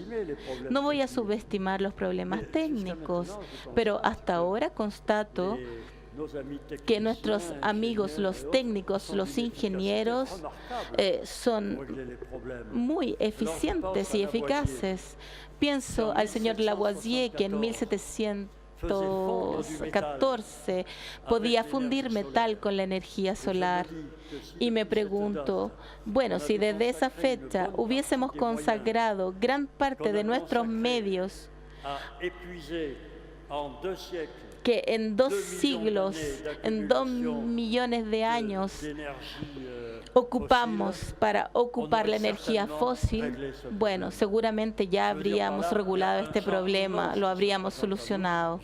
No voy a subestimar los problemas técnicos, pero hasta ahora constato que nuestros amigos, los técnicos, los ingenieros, son muy eficientes y eficaces. Pienso al señor Lavoisier, que en 1714 podía fundir metal con la energía solar. Y me pregunto, bueno, si desde esa fecha hubiésemos consagrado gran parte de nuestros medios, que en 2 siglos, en 2 millones de años, ocupamos para ocupar la energía fósil, bueno, seguramente ya habríamos regulado este problema, lo habríamos solucionado.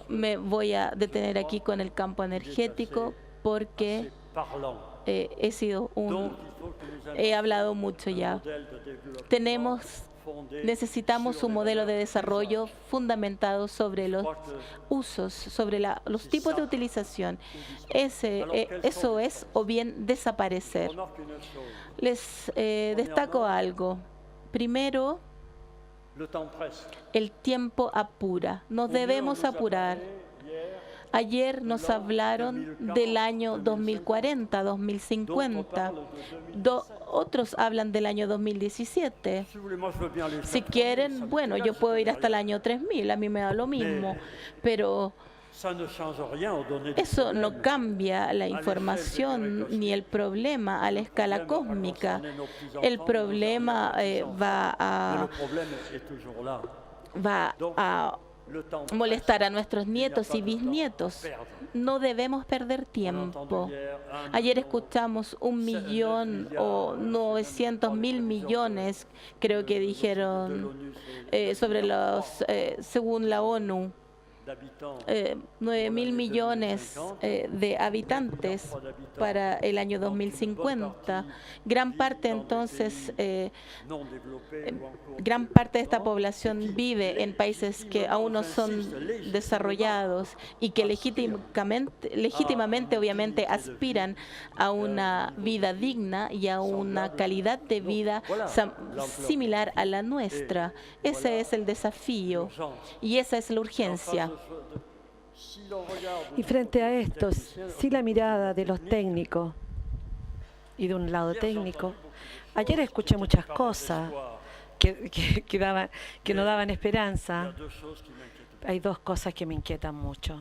Me voy a detener aquí con el campo energético porque he hablado mucho ya. Necesitamos un modelo de desarrollo fundamentado sobre los usos, sobre los tipos de utilización. Eso es, o bien desaparecer. Les destaco algo. Primero, el tiempo apura. Nos debemos apurar. Ayer nos hablaron del año 2040, 2050. Otros hablan del año 2017. Si quieren, bueno, yo puedo ir hasta el año 3000, a mí me da lo mismo. Pero eso no cambia la información ni el problema a la escala cósmica. El problema va a molestar a nuestros nietos y bisnietos. No debemos perder tiempo. Ayer escuchamos 1 millón o 900.000 millones, creo que dijeron, sobre según la ONU, 9.000 millones de habitantes para el año 2050. Gran parte entonces, gran parte de esta población vive en países que aún no son desarrollados y que legítimamente obviamente aspiran a una vida digna y a una calidad de vida similar a la nuestra. Ese es el desafío y esa es la urgencia. Y frente a esto, si la mirada de los técnicos y de un lado técnico, ayer escuché muchas cosas que no daban esperanza. Hay dos cosas que me inquietan mucho.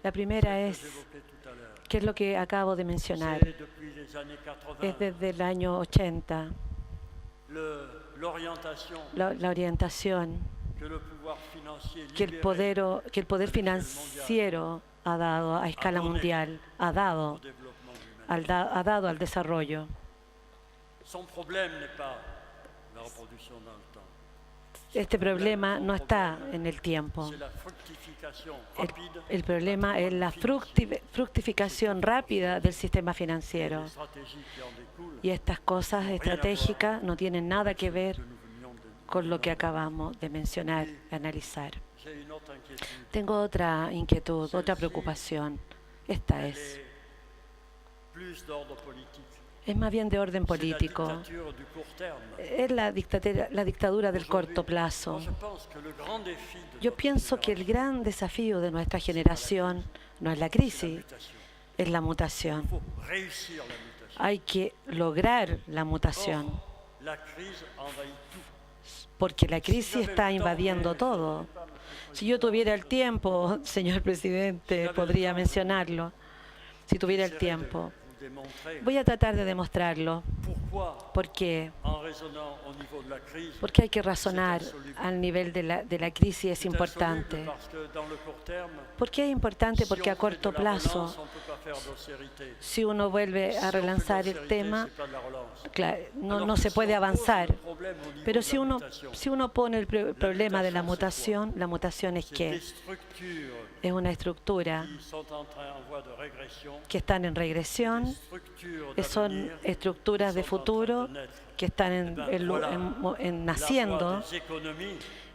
La primera es, ¿qué es lo que acabo de mencionar? Es desde el año 80, la orientación que el poder financiero ha dado a escala mundial, ha dado al desarrollo. Este problema no está en el tiempo. El problema es la fructificación rápida del sistema financiero. Y estas cosas estratégicas no tienen nada que ver con lo que acabamos de mencionar, de analizar. Tengo otra inquietud, otra preocupación. Esta es más bien de orden político. Es la dictadura del corto plazo. Yo pienso que el gran desafío de nuestra generación no es la crisis, es la mutación. Hay que lograr la mutación, porque la crisis está invadiendo todo. Si yo tuviera el tiempo, señor presidente, podría mencionarlo. Si tuviera el tiempo. Voy a tratar de demostrarlo. ¿Por qué? Porque hay que razonar al nivel de la crisis, es importante. ¿Por qué es importante? Porque a corto plazo, si uno vuelve a relanzar el tema, claro, no se puede avanzar. Pero si uno pone el problema de la mutación es que es una estructura que están en regresión, son estructuras de futuro que están naciendo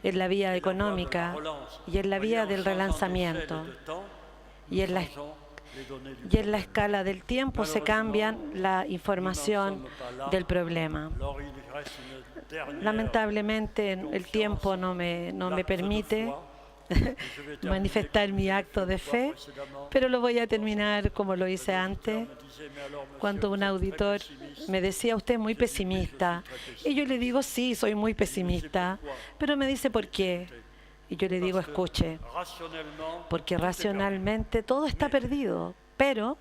en la vía económica y en la vía del relanzamiento. Y en la escala del tiempo se cambian la información del problema. Lamentablemente el tiempo no me permite manifestar mi acto de fe, pero lo voy a terminar como lo hice antes, cuando un auditor me decía, usted es muy pesimista. Y yo le digo, sí, soy muy pesimista, pero me dice, ¿por qué? Y yo le digo, escuche, porque racionalmente todo está perdido, pero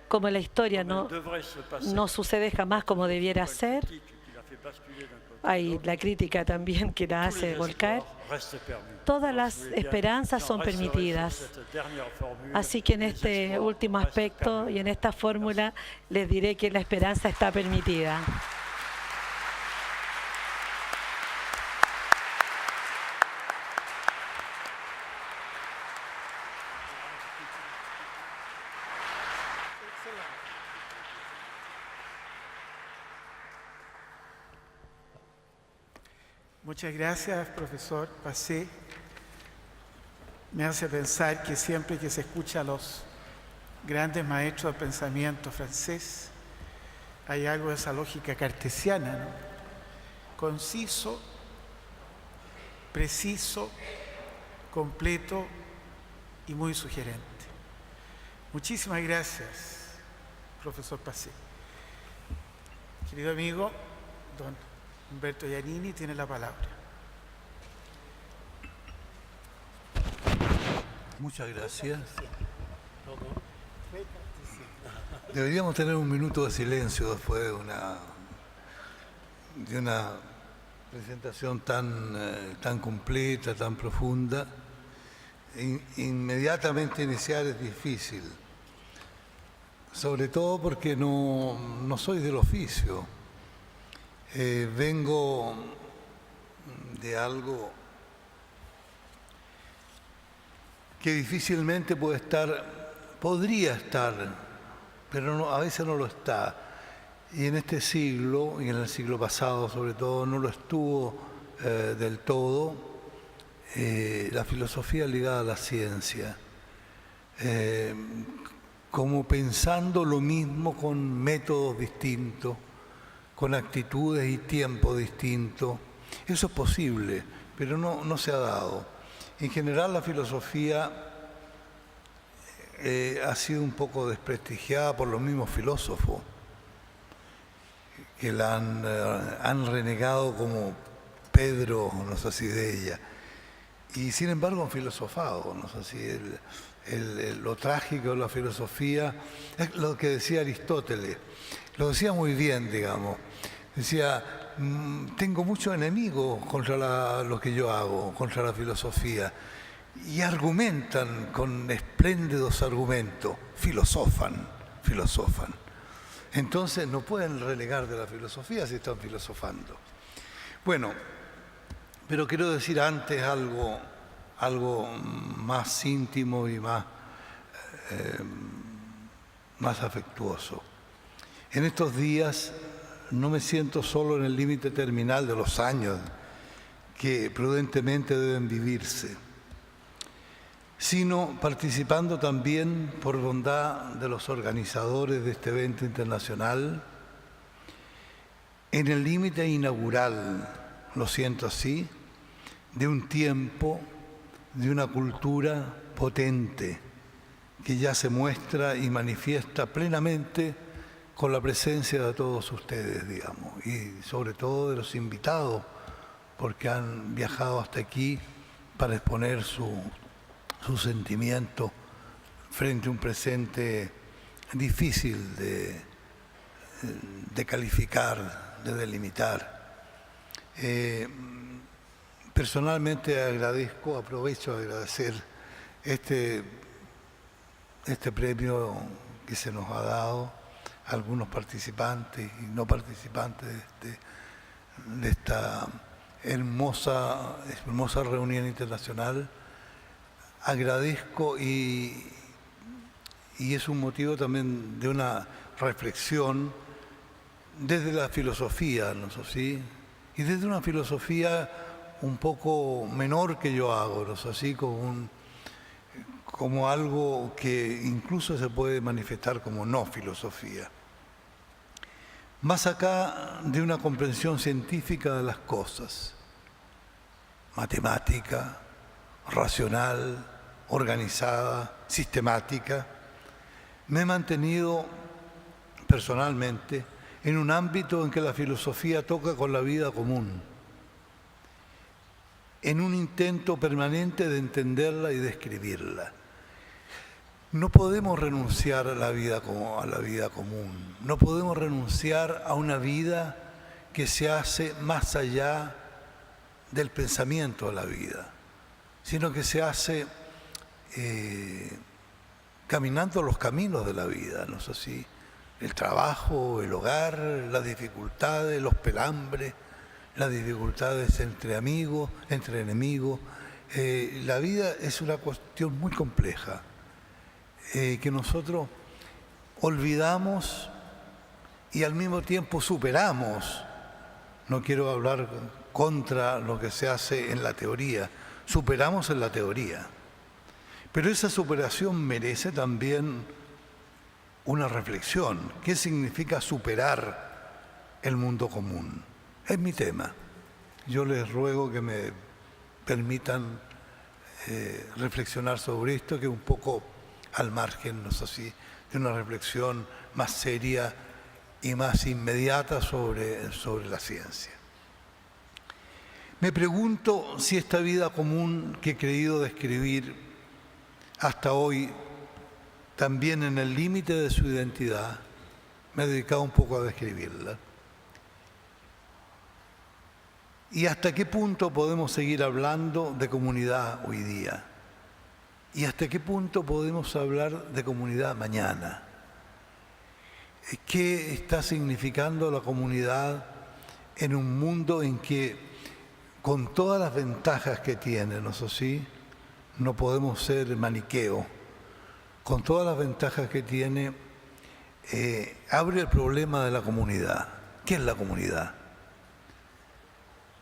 como la historia no sucede jamás como debiera ser, hay la crítica también que la hace volcar. Todas las esperanzas son permitidas. Así que en este último aspecto y en esta fórmula les diré que la esperanza está permitida. Muchas gracias, profesor Passé. Me hace pensar que siempre que se escucha a los grandes maestros del pensamiento francés, hay algo de esa lógica cartesiana, ¿no? Conciso, preciso, completo y muy sugerente. Muchísimas gracias, profesor Passé. Querido amigo, don Humberto Giannini tiene la palabra. Muchas gracias. Deberíamos tener un minuto de silencio después de una presentación tan completa, tan profunda. Inmediatamente iniciar es difícil, sobre todo porque no soy del oficio. Vengo de algo que difícilmente podría estar, pero a veces no lo está. Y en este siglo, y en el siglo pasado sobre todo, no lo estuvo del todo, la filosofía ligada a la ciencia, como pensando lo mismo con métodos distintos, con actitudes y tiempo distintos. Eso es posible, pero no se ha dado. En general la filosofía ha sido un poco desprestigiada por los mismos filósofos, que la han renegado como Pedro, no sé si de ella, y sin embargo han filosofado, no sé si lo trágico de la filosofía es lo que decía Aristóteles, lo decía muy bien, digamos, decía, tengo muchos enemigos contra lo que yo hago, contra la filosofía, y argumentan con espléndidos argumentos, filosofan. Entonces no pueden relegar de la filosofía si están filosofando. Bueno, pero quiero decir antes algo más íntimo y más afectuoso. En estos días no me siento solo en el límite terminal de los años que prudentemente deben vivirse, sino participando también, por bondad de los organizadores de este evento internacional, en el límite inaugural, lo siento así, de un tiempo, de una cultura potente que ya se muestra y manifiesta plenamente con la presencia de todos ustedes, digamos, y sobre todo de los invitados, porque han viajado hasta aquí para exponer su sentimiento frente a un presente difícil de calificar, de delimitar. Personalmente aprovecho de agradecer este premio que se nos ha dado a algunos participantes y no participantes de esta hermosa reunión internacional. Agradezco y es un motivo también de una reflexión desde la filosofía, ¿no es así? Y desde una filosofía un poco menor que yo hago, ¿no es así? Como algo que incluso se puede manifestar como no filosofía. Más acá de una comprensión científica de las cosas, matemática, racional, organizada, sistemática, me he mantenido personalmente en un ámbito en que la filosofía toca con la vida común, en un intento permanente de entenderla y describirla. No podemos renunciar a la vida común, no podemos renunciar a una vida que se hace más allá del pensamiento de la vida, sino que se hace caminando los caminos de la vida, ¿no es así? El trabajo, el hogar, las dificultades, los pelambres, las dificultades entre amigos, entre enemigos. La vida es una cuestión muy compleja que nosotros olvidamos y al mismo tiempo superamos. No quiero hablar contra lo que se hace en la teoría, superamos en la teoría. Pero esa superación merece también una reflexión. ¿Qué significa superar el mundo común? Es mi tema. Yo les ruego que me permitan reflexionar sobre esto, que es un poco al margen, no sé si, de una reflexión más seria y más inmediata sobre la ciencia. Me pregunto si esta vida común que he creído describir hasta hoy, también en el límite de su identidad, me he dedicado un poco a describirla. ¿Y hasta qué punto podemos seguir hablando de comunidad hoy día? ¿Y hasta qué punto podemos hablar de comunidad mañana? ¿Qué está significando la comunidad en un mundo en que con todas las ventajas que tiene, ¿no es así? No podemos ser maniqueo. Con todas las ventajas que tiene, abre el problema de la comunidad. ¿Qué es la comunidad?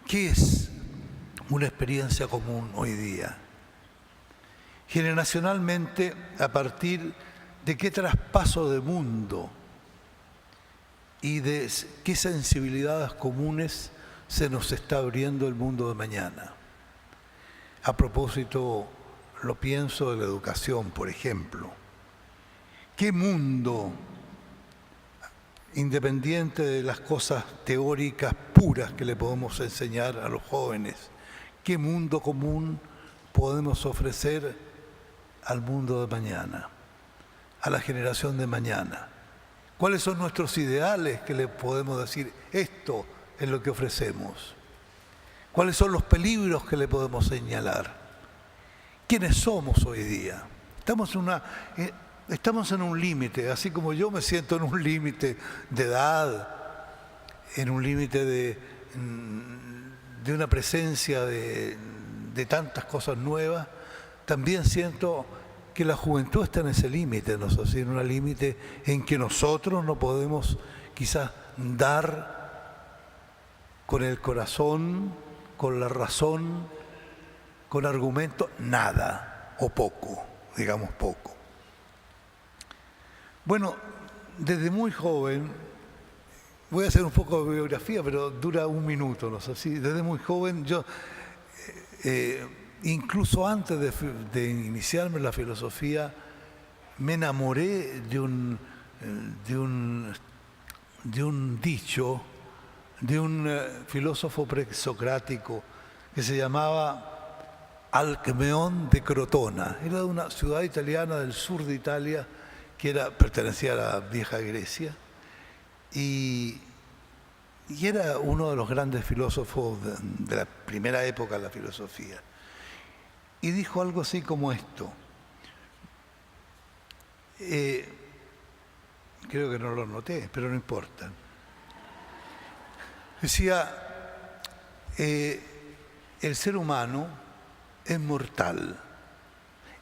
¿Qué es una experiencia común hoy día? Generacionalmente, ¿a partir de qué traspaso de mundo y de qué sensibilidades comunes se nos está abriendo el mundo de mañana? A propósito, lo pienso de la educación, por ejemplo. ¿Qué mundo, independiente de las cosas teóricas puras que le podemos enseñar a los jóvenes, qué mundo común podemos ofrecer al mundo de mañana, a la generación de mañana? ¿Cuáles son nuestros ideales que le podemos decir? Esto es lo que ofrecemos. ¿Cuáles son los peligros que le podemos señalar? ¿Quiénes somos hoy día? Estamos en un límite, así como yo me siento en un límite de edad, en un límite de una presencia de tantas cosas nuevas. También siento que la juventud está en ese límite, ¿no? Así, en un límite en que nosotros no podemos quizás dar con el corazón, con la razón, con argumento, nada o poco, digamos poco. Bueno, desde muy joven, voy a hacer un poco de biografía, pero dura un minuto, ¿no? Así, desde muy joven yo, incluso antes de iniciarme en la filosofía, me enamoré de un dicho de un filósofo presocrático que se llamaba Alcmeón de Crotona. Era de una ciudad italiana del sur de Italia que pertenecía a la vieja Grecia y era uno de los grandes filósofos de la primera época de la filosofía. Y dijo algo así como esto. Creo que no lo noté, pero no importa. Decía, el ser humano es mortal.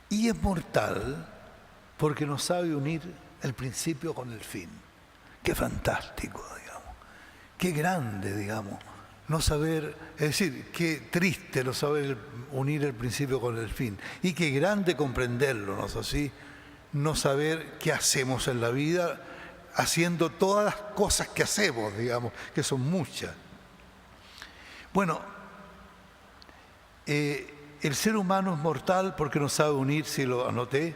Y es mortal porque no sabe unir el principio con el fin. Qué fantástico, digamos. Qué grande, digamos. No saber, es decir, qué triste no saber unir el principio con el fin. Y qué grande comprenderlo, ¿no es así? No saber qué hacemos en la vida haciendo todas las cosas que hacemos, digamos, que son muchas. Bueno, el ser humano es mortal porque no sabe unir, si lo anoté,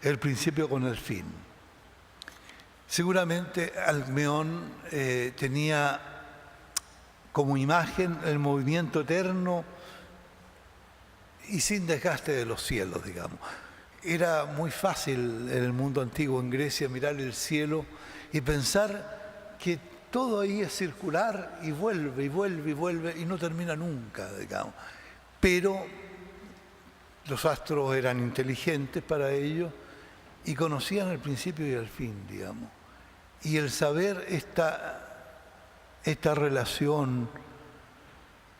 el principio con el fin. Seguramente Alcmeón tenía como imagen el movimiento eterno y sin desgaste de los cielos, digamos. Era muy fácil en el mundo antiguo, en Grecia, mirar el cielo y pensar que todo ahí es circular y vuelve y vuelve y vuelve y no termina nunca, digamos. Pero los astros eran inteligentes para ello y conocían el principio y el fin, digamos. Y el saber esta relación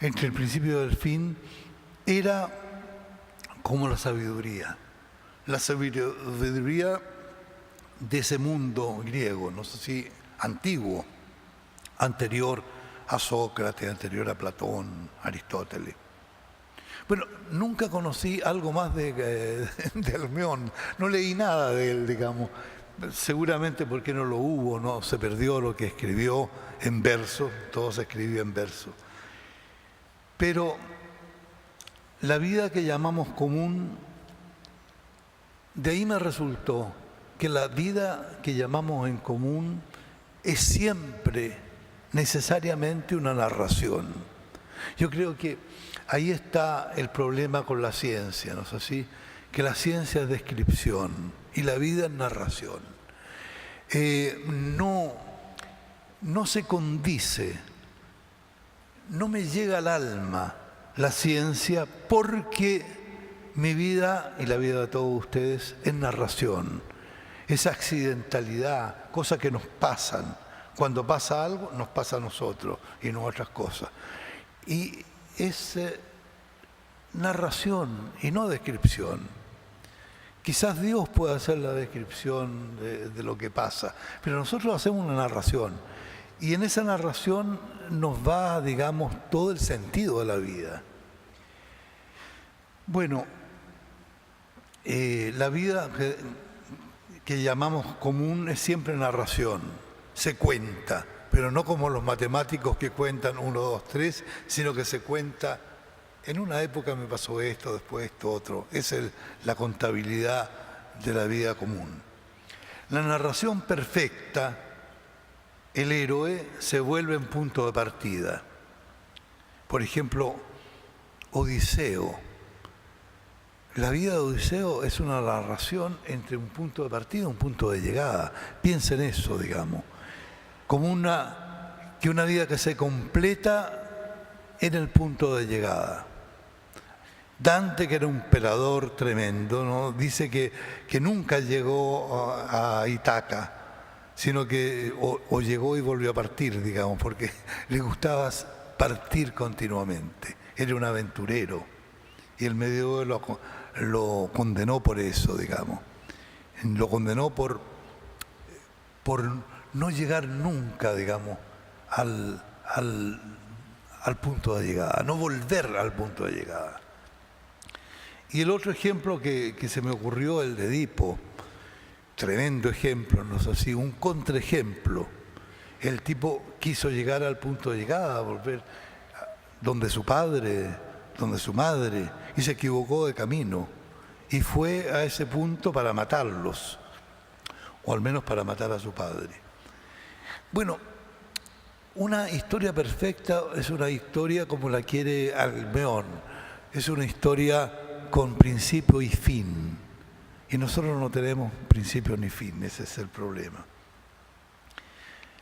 entre el principio y el fin era como la sabiduría de ese mundo griego, no sé si antiguo, anterior a Sócrates, anterior a Platón, Aristóteles. Bueno, nunca conocí algo más de Alcmeón, no leí nada de él, digamos, seguramente porque no lo hubo, no se perdió lo que escribió en verso, todo se escribió en verso. Pero la vida que llamamos común, de ahí me resultó que la vida que llamamos en común es siempre necesariamente una narración. Yo creo que ahí está el problema con la ciencia, ¿no es así? Que la ciencia es descripción y la vida es narración. No se condice, no me llega al alma la ciencia porque mi vida y la vida de todos ustedes es narración, es accidentalidad, cosas que nos pasan. Cuando pasa algo, nos pasa a nosotros y no otras cosas. Y es narración y no descripción. Quizás Dios pueda hacer la descripción de lo que pasa, pero nosotros hacemos una narración y en esa narración nos va, digamos, todo el sentido de la vida. Bueno, la vida que llamamos común es siempre narración, se cuenta, pero no como los matemáticos que cuentan 1, 2, 3, sino que se cuenta, en una época me pasó esto, después esto, otro. Es la contabilidad de la vida común. La narración perfecta, el héroe se vuelve en punto de partida. Por ejemplo, Odiseo. La vida de Odiseo es una narración entre un punto de partida y un punto de llegada. Piensen eso, digamos, como una vida que se completa en el punto de llegada. Dante, que era un emperador tremendo, ¿no? Dice que nunca llegó a Ítaca, sino que o llegó y volvió a partir, digamos, porque le gustaba partir continuamente. Era un aventurero y el medioevo lo condenó por eso, digamos. Lo condenó por no llegar nunca, digamos, al punto de llegada, no volver al punto de llegada. Y el otro ejemplo que se me ocurrió, el de Edipo, tremendo ejemplo, no sé si un contraejemplo. El tipo quiso llegar al punto de llegada, volver donde su padre, donde su madre, y se equivocó de camino. Y fue a ese punto para matarlos, o al menos para matar a su padre. Bueno, una historia perfecta es una historia como la quiere Alcmeón. Es una historia con principio y fin. Y nosotros no tenemos principio ni fin, ese es el problema.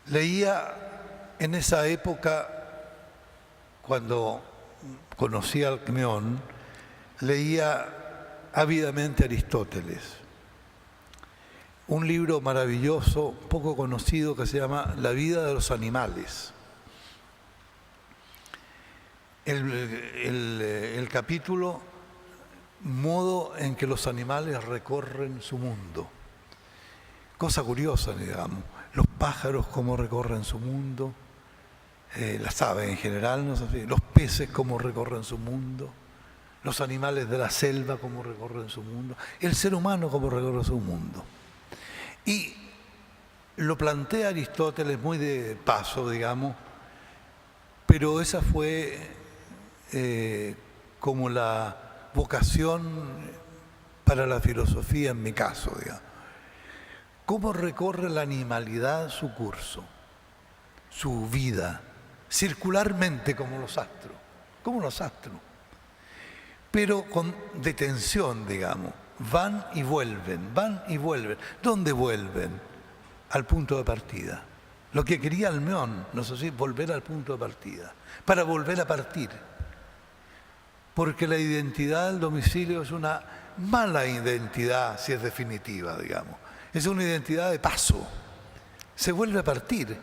Leía en esa época, cuando conocí a Alcmeón, leía ávidamente Aristóteles. Un libro maravilloso, poco conocido, que se llama La vida de los animales. El capítulo, modo en que los animales recorren su mundo. Cosa curiosa, digamos. Los pájaros cómo recorren su mundo, las aves en general, no sé, los peces cómo recorren su mundo, los animales de la selva cómo recorren su mundo, el ser humano cómo recorre su mundo. Y lo plantea Aristóteles muy de paso, digamos, pero esa fue como la vocación para la filosofía en mi caso, digamos. ¿Cómo recorre la animalidad su curso, su vida, circularmente como los astros, pero con detención, digamos, van y vuelven. ¿Dónde vuelven? Al punto de partida. Lo que quería Alcmeón, no sé si, volver al punto de partida, para volver a partir. Porque la identidad del domicilio es una mala identidad, si es definitiva, digamos. Es una identidad de paso. Se vuelve a partir,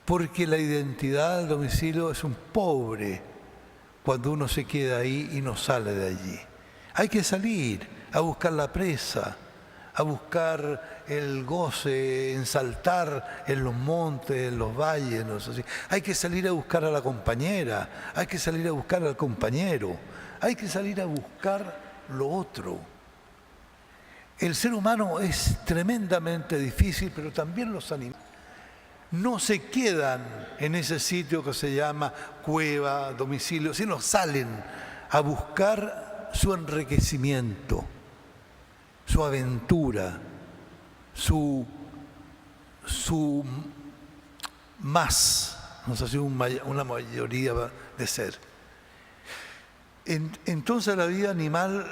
porque la identidad del domicilio es un pobre cuando uno se queda ahí y no sale de allí. Hay que salir a buscar la presa, a buscar el goce, en saltar en los montes, en los valles, no sé si. Hay que salir a buscar a la compañera, hay que salir a buscar al compañero, hay que salir a buscar lo otro. El ser humano es tremendamente difícil, pero también los animales no se quedan en ese sitio que se llama cueva, domicilio, sino salen a buscar su enriquecimiento, su aventura, su más, no sé si una mayoría de ser. Entonces la vida animal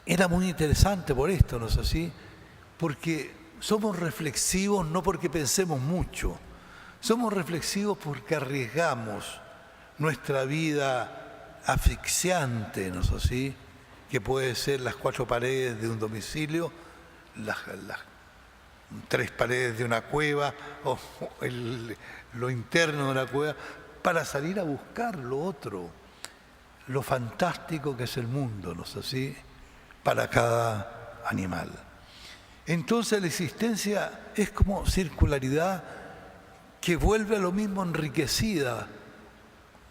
era muy interesante por esto, ¿no es así? Porque somos reflexivos no porque pensemos mucho, somos reflexivos porque arriesgamos nuestra vida asfixiante, ¿no es así? Que puede ser las 4 paredes de un domicilio, las 3 paredes de una cueva o lo interno de una cueva, para salir a buscar lo otro. lo fantástico que es el mundo, ¿no es así?, para cada animal. Entonces la existencia es como circularidad que vuelve a lo mismo enriquecida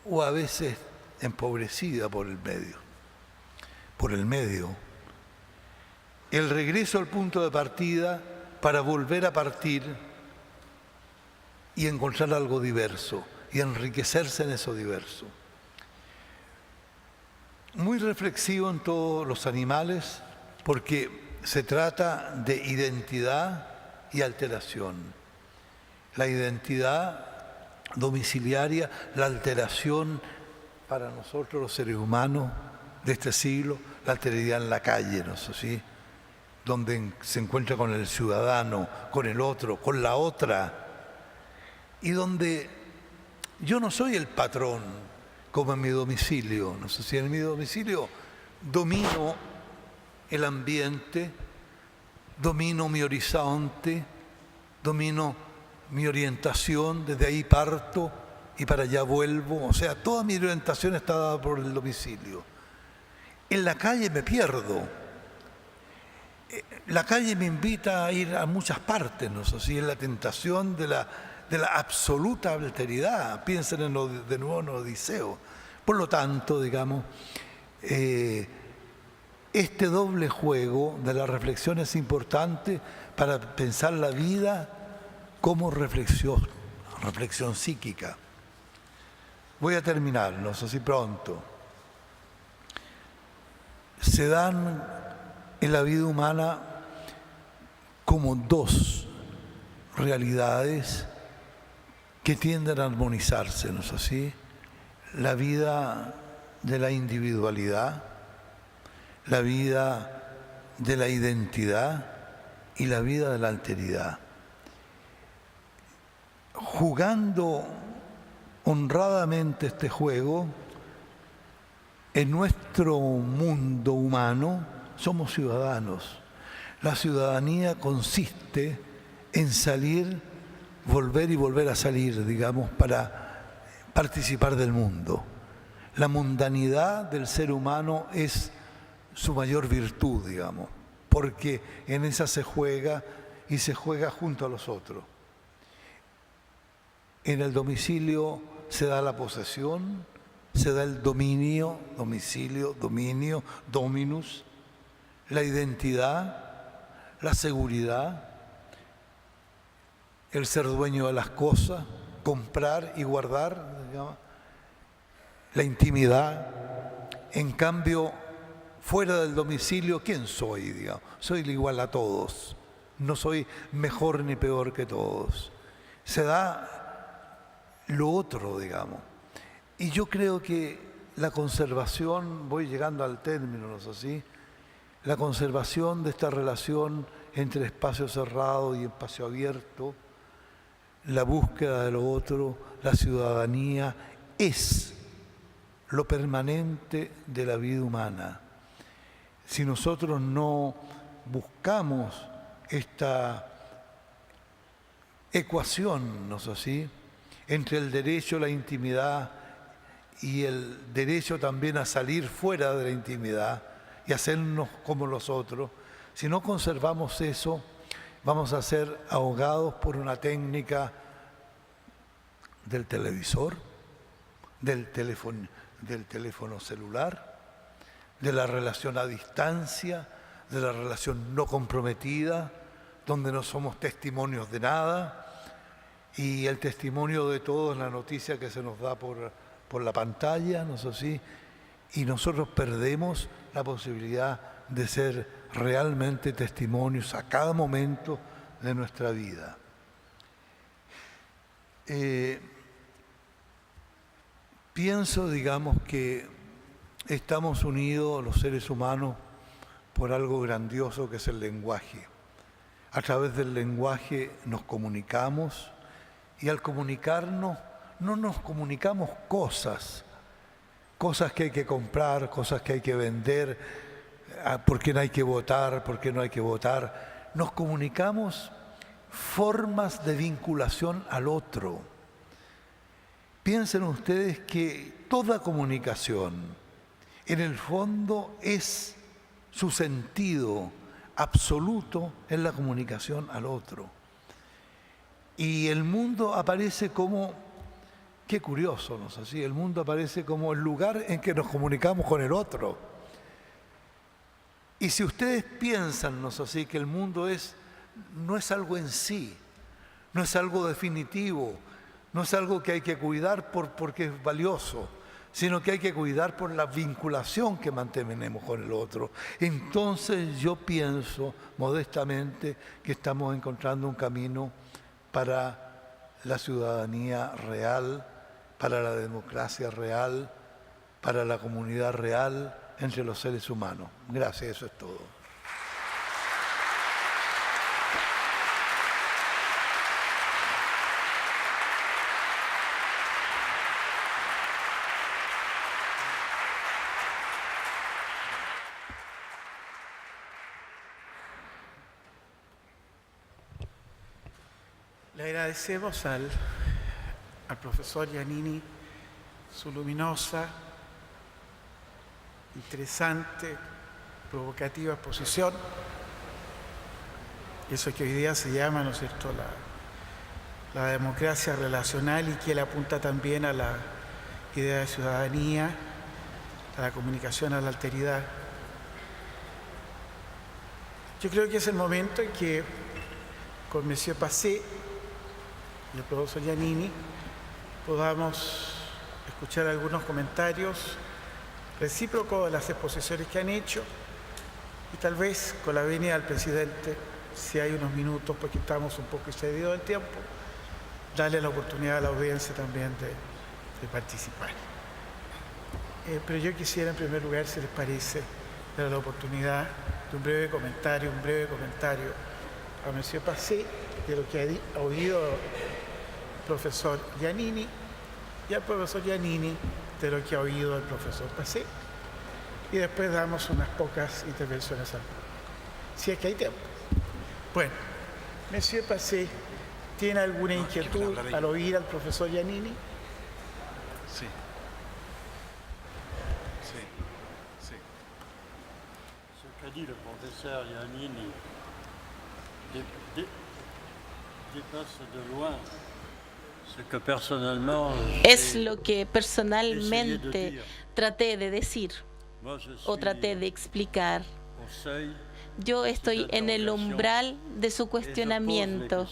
o a veces empobrecida por el medio. Por el medio. El regreso al punto de partida para volver a partir y encontrar algo diverso y enriquecerse en eso diverso. Muy reflexivo en todos los animales porque se trata de identidad y alteración. La identidad domiciliaria, la alteración para nosotros los seres humanos de este siglo, la alteridad en la calle, ¿no es así?, donde se encuentra con el ciudadano, con el otro, con la otra, y donde yo no soy el patrón como en mi domicilio, no sé si en mi domicilio domino el ambiente, domino mi horizonte, domino mi orientación, desde ahí parto y para allá vuelvo, o sea, toda mi orientación está dada por el domicilio. En la calle me pierdo. La calle me invita a ir a muchas partes, ¿no? Así es la tentación de la absoluta alteridad. Piensen de nuevo en Odiseo. Por lo tanto, digamos, este doble juego de la reflexión es importante para pensar la vida como reflexión psíquica. Voy a terminar, no sé si pronto. Se dan en la vida humana como dos realidades que tienden a armonizarse, ¿no es así? La vida de la individualidad, la vida de la identidad y la vida de la alteridad. Jugando honradamente este juego, en nuestro mundo humano somos ciudadanos. La ciudadanía consiste en salir, volver y volver a salir, digamos, para participar del mundo. La mundanidad del ser humano es su mayor virtud, digamos, porque en esa se juega y se juega junto a los otros. En el domicilio se da la posesión, se da el dominio, domicilio, dominio, dominus, la identidad, la seguridad, el ser dueño de las cosas, comprar y guardar, digamos, la intimidad. En cambio, fuera del domicilio, ¿quién soy? Digamos? Soy igual a todos, no soy mejor ni peor que todos. Se da lo otro, digamos. Y yo creo que la conservación, voy llegando al término, ¿no es así? La conservación de esta relación entre espacio cerrado y espacio abierto, la búsqueda de lo otro, la ciudadanía, es lo permanente de la vida humana. Si nosotros no buscamos esta ecuación, ¿no es así?, entre el derecho a la intimidad y el derecho también a salir fuera de la intimidad y hacernos como los otros, si no conservamos eso, vamos a ser ahogados por una técnica del televisor, del teléfono celular, de la relación a distancia, de la relación no comprometida, donde no somos testimonios de nada, y el testimonio de todo es la noticia que se nos da por la pantalla, ¿no es así? Y nosotros perdemos la posibilidad de ser realmente testimonios a cada momento de nuestra vida. Pienso, digamos, que estamos unidos los seres humanos por algo grandioso que es el lenguaje. A través del lenguaje nos comunicamos y al comunicarnos no nos comunicamos cosas que hay que comprar, cosas que hay que vender, por qué no hay que votar, por qué no hay que votar. Nos comunicamos formas de vinculación al otro. Piensen ustedes que toda comunicación, en el fondo es su sentido absoluto en la comunicación al otro. Y el mundo aparece como, qué curioso, ¿no es así? El mundo aparece como el lugar en que nos comunicamos con el otro. Y si ustedes piensan, ¿no es así?, que el mundo no es algo en sí, no es algo definitivo, no es algo que hay que cuidar porque es valioso, sino que hay que cuidar por la vinculación que mantenemos con el otro. Entonces yo pienso modestamente que estamos encontrando un camino para la ciudadanía real, para la democracia real, para la comunidad real entre los seres humanos. Gracias, eso es todo. Le agradecemos al profesor Giannini su luminosa, interesante, provocativa exposición. Eso que hoy día se llama, ¿no es cierto?, la democracia relacional, y que él apunta también a la idea de ciudadanía, a la comunicación, a la alteridad. Yo creo que es el momento en que con Monsieur Passé y el profesor Giannini podamos escuchar algunos comentarios recíprocos de las exposiciones que han hecho, y tal vez con la venia del presidente, si hay unos minutos, porque estamos un poco excedidos del tiempo, darle la oportunidad a la audiencia también de participar. Pero yo quisiera, en primer lugar, si les parece, dar la oportunidad de un breve comentario a Monsieur Passé de lo que ha oído el profesor Giannini, y al profesor Giannini de lo que ha oído el profesor Passé, y después damos unas pocas intervenciones al público, si es que hay tiempo. Bueno, Monsieur Passé, ¿tiene alguna inquietud al oír al profesor Giannini? Sí. Sí. Ce qu'a dit le professeur Giannini dépasse de loin ce que personnellement Es lo que personalmente traté de decir o traté de explicar. au seuil. Yo estoy en el umbral de su cuestionamiento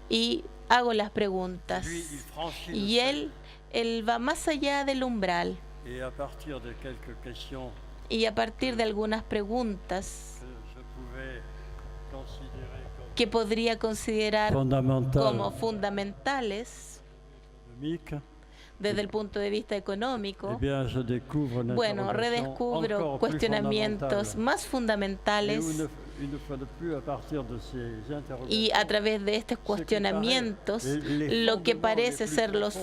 y hago las preguntas. Y él va más allá del umbral. Et à partir de quelques questions Y a partir de algunas preguntas que je pouvais considérer que podría considerar como fundamentales économiques, desde el punto de vista eh económico, bien, je découvre une bueno, interrogation redescubro encore plus cuestionamientos fondamentale. más Et fundamentales, une fois de plus, à partir de ces interrogations, y a través de estos cuestionamientos, lo que parece ser los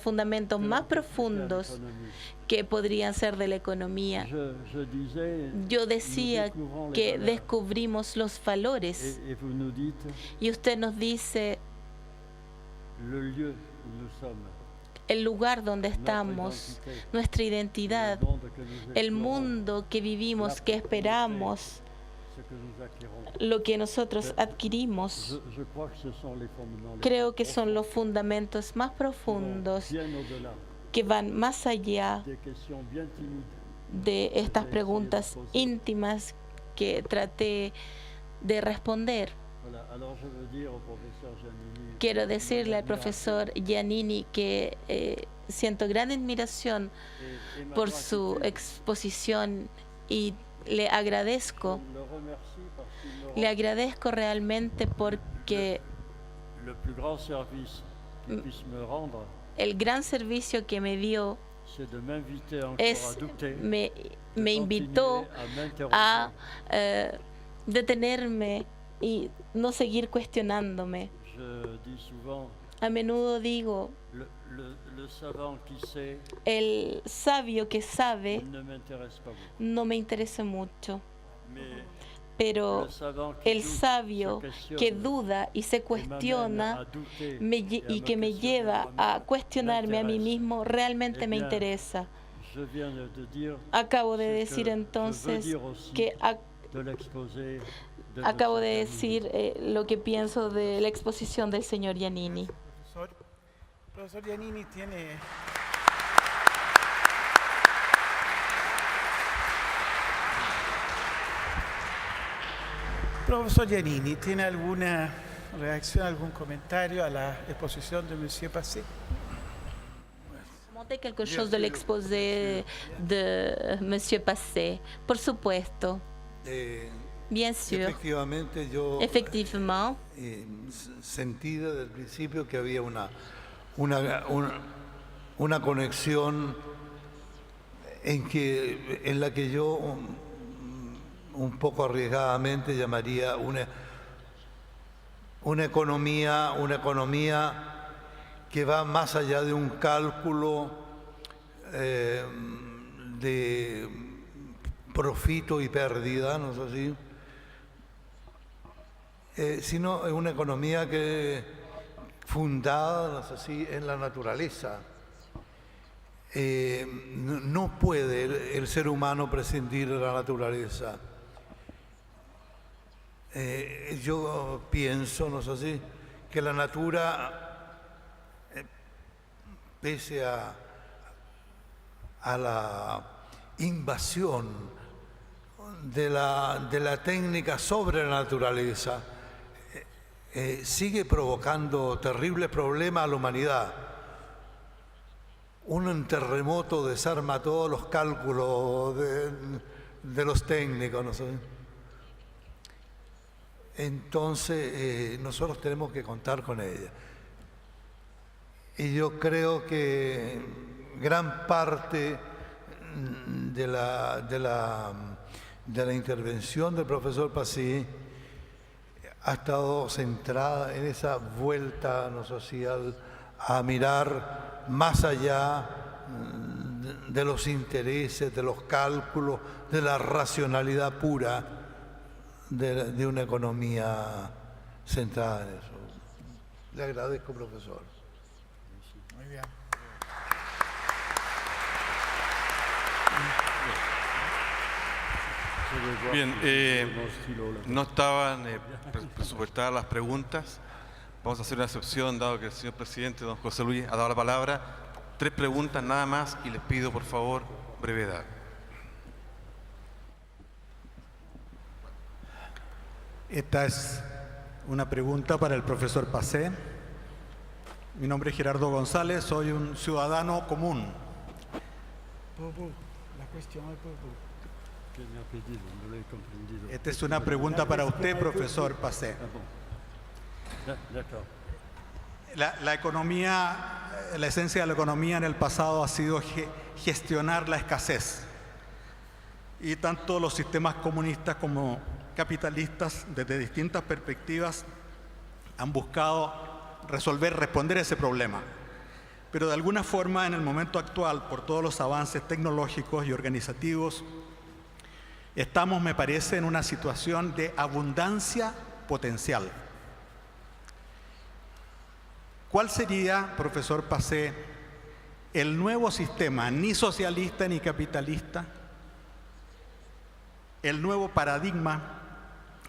fundamentos más profundos que podrían ser de la economía. je disais, Yo decía nous découvrons les que valeurs. descubrimos los valores, Et vous nous dites y usted nos dice le lieu où nous sommes, el lugar donde estamos, nuestra identidad, le monde que nous el explorons, mundo que vivimos, que esperamos, ce que nous acquérons. lo que nosotros adquirimos. Je crois que ce sont les fondements les Creo que plus son los fundamentos más profundos, bien au-delà que van más allá des questions bien timides. de estas preguntas íntimas que traté de responder. Voilà. Alors je veux dire au professeur Giannini, Quiero decirle al profesor Giannini que siento gran admiración et ma por su gratitude, exposición, y le agradezco le remercie parce qu'il me Le agradezco realmente porque rend le plus grand service qu'il puisse me rendre, el gran servicio que me dio c'est de m'inviter encore es, à douter, me de invitó continuer à m'interroger. a detenerme y no seguir cuestionándome. Je dis souvent, A menudo digo, le savant qui sait el sabio que sabe ne m'intéresse pas beaucoup. no me interesa mucho, Mais pero le savant qui el doute, sabio se questionne, que duda y se et m'amène cuestiona à douter y et à que me questionner lleva moi-même, a cuestionarme a mí m'intéresse. mismo, realmente Eh me bien, interesa. Acabo de decir entonces que acabo de decir lo que pienso de la exposición del señor Giannini. Profesor Giannini tiene... Profesor Giannini, ¿tiene alguna reacción, algún comentario a la exposición de Monsieur Passé? Monter quelque chose de l'exposé de Monsieur Passé, por supuesto. Bien sûr. Efectivamente, yo Effectivement, sentí desde el principio que había una conexión en la que yo un poco arriesgadamente llamaría una economía que va más allá de un cálculo de profito y pérdida, ¿no es así? Sino es una economía fundada, ¿no es así?, en la naturaleza. No puede el ser humano prescindir de la naturaleza. Yo pienso, ¿no es así?, que la natura, pese a la invasión de la técnica sobre la naturaleza, sigue provocando terribles problemas a la humanidad. Un terremoto desarma todos los cálculos de los técnicos, ¿no sé? Entonces, nosotros tenemos que contar con ella. Y yo creo que gran parte de la intervención del profesor Passé ha estado centrada en esa vuelta no social a mirar más allá de los intereses, de los cálculos, de la racionalidad pura de una economía centrada en eso. Le agradezco, profesor. Muy bien. Bien, no estaban presupuestadas las preguntas. Vamos a hacer una excepción, dado que el señor presidente, don José Luis, ha dado la palabra. 3 preguntas nada más y les pido, por favor, brevedad. Esta es una pregunta para el profesor Passé. Mi nombre es Gerardo González, soy un ciudadano común. La cuestión es Esta es una pregunta para usted, profesor Passé. La economía, la esencia de la economía en el pasado ha sido gestionar la escasez. Y tanto los sistemas comunistas como capitalistas, desde distintas perspectivas, han buscado responder a ese problema. Pero de alguna forma, en el momento actual, por todos los avances tecnológicos y organizativos, estamos, me parece, en una situación de abundancia potencial. ¿Cuál sería, profesor Passé, el nuevo sistema, ni socialista ni capitalista, el nuevo paradigma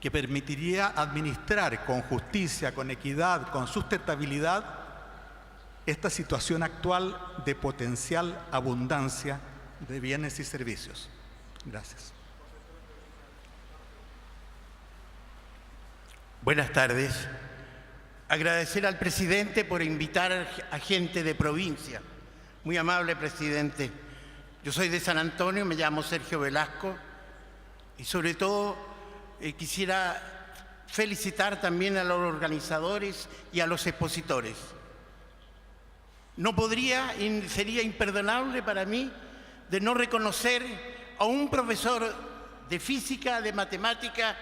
que permitiría administrar con justicia, con equidad, con sustentabilidad esta situación actual de potencial abundancia de bienes y servicios? Gracias. Buenas tardes. Agradecer al presidente por invitar a gente de provincia. Muy amable, presidente. Yo soy de San Antonio, me llamo Sergio Velasco y sobre todo quisiera felicitar también a los organizadores y a los expositores. No podría, sería imperdonable para mí de no reconocer a un profesor de física, de matemática,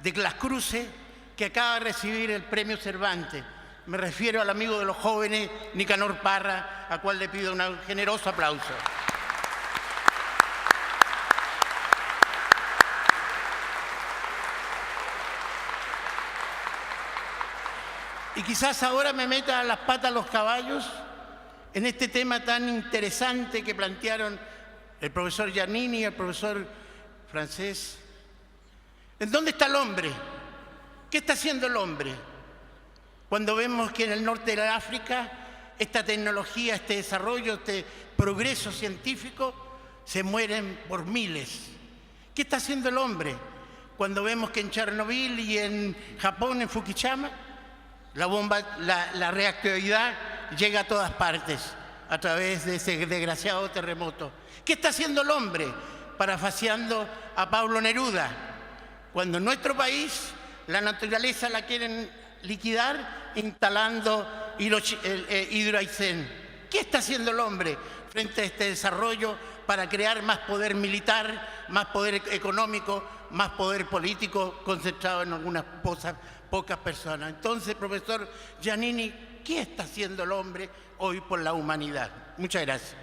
de Las Cruces, que acaba de recibir el premio Cervantes. Me refiero al amigo de los jóvenes, Nicanor Parra, a cual le pido un generoso aplauso. Y quizás ahora me meta las patas a los caballos en este tema tan interesante que plantearon el profesor Giannini, el profesor francés. ¿En dónde está el hombre? ¿Qué está haciendo el hombre? Cuando vemos que en el norte de África esta tecnología, este desarrollo, este progreso científico se mueren por miles. ¿Qué está haciendo el hombre? Cuando vemos que en Chernobyl y en Japón, en Fukushima, la reactividad llega a todas partes a través de ese desgraciado terremoto. ¿Qué está haciendo el hombre? Parafaseando a Pablo Neruda. Cuando en nuestro país la naturaleza la quieren liquidar instalando hidroaicén. ¿Qué está haciendo el hombre frente a este desarrollo para crear más poder militar, más poder económico, más poder político concentrado en algunas pocas personas? Entonces, profesor Giannini, ¿qué está haciendo el hombre hoy por la humanidad? Muchas gracias.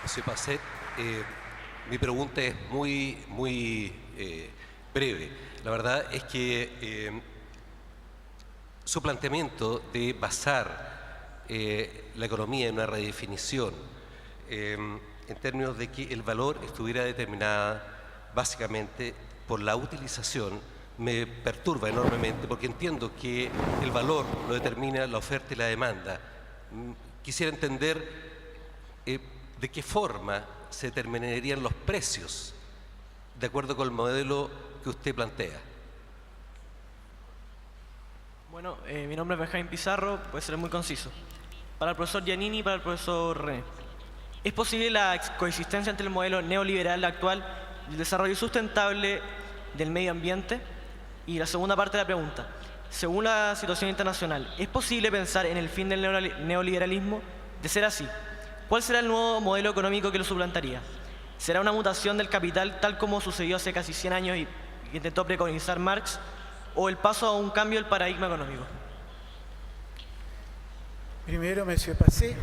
Monsieur Passet, mi pregunta es muy breve. La verdad es que su planteamiento de basar la economía en una redefinición en términos de que el valor estuviera determinada básicamente por la utilización me perturba enormemente, porque entiendo que el valor lo determina la oferta y la demanda. Quisiera entender de qué forma se determinarían los precios de acuerdo con el modelo que usted plantea. Bueno, mi nombre es Benjamín Pizarro, puede ser muy conciso. Para el profesor Giannini y para el profesor René. ¿Es posible la coexistencia entre el modelo neoliberal actual y el desarrollo sustentable del medio ambiente? Y la segunda parte de la pregunta. Según la situación internacional, ¿es posible pensar en el fin del neoliberalismo? De ser así, ¿cuál será el nuevo modelo económico que lo suplantaría? ¿Será una mutación del capital tal como sucedió hace casi 100 años y intentó preconizar Marx? ¿O el paso a un cambio del paradigma económico? Primero, Monsieur Passet,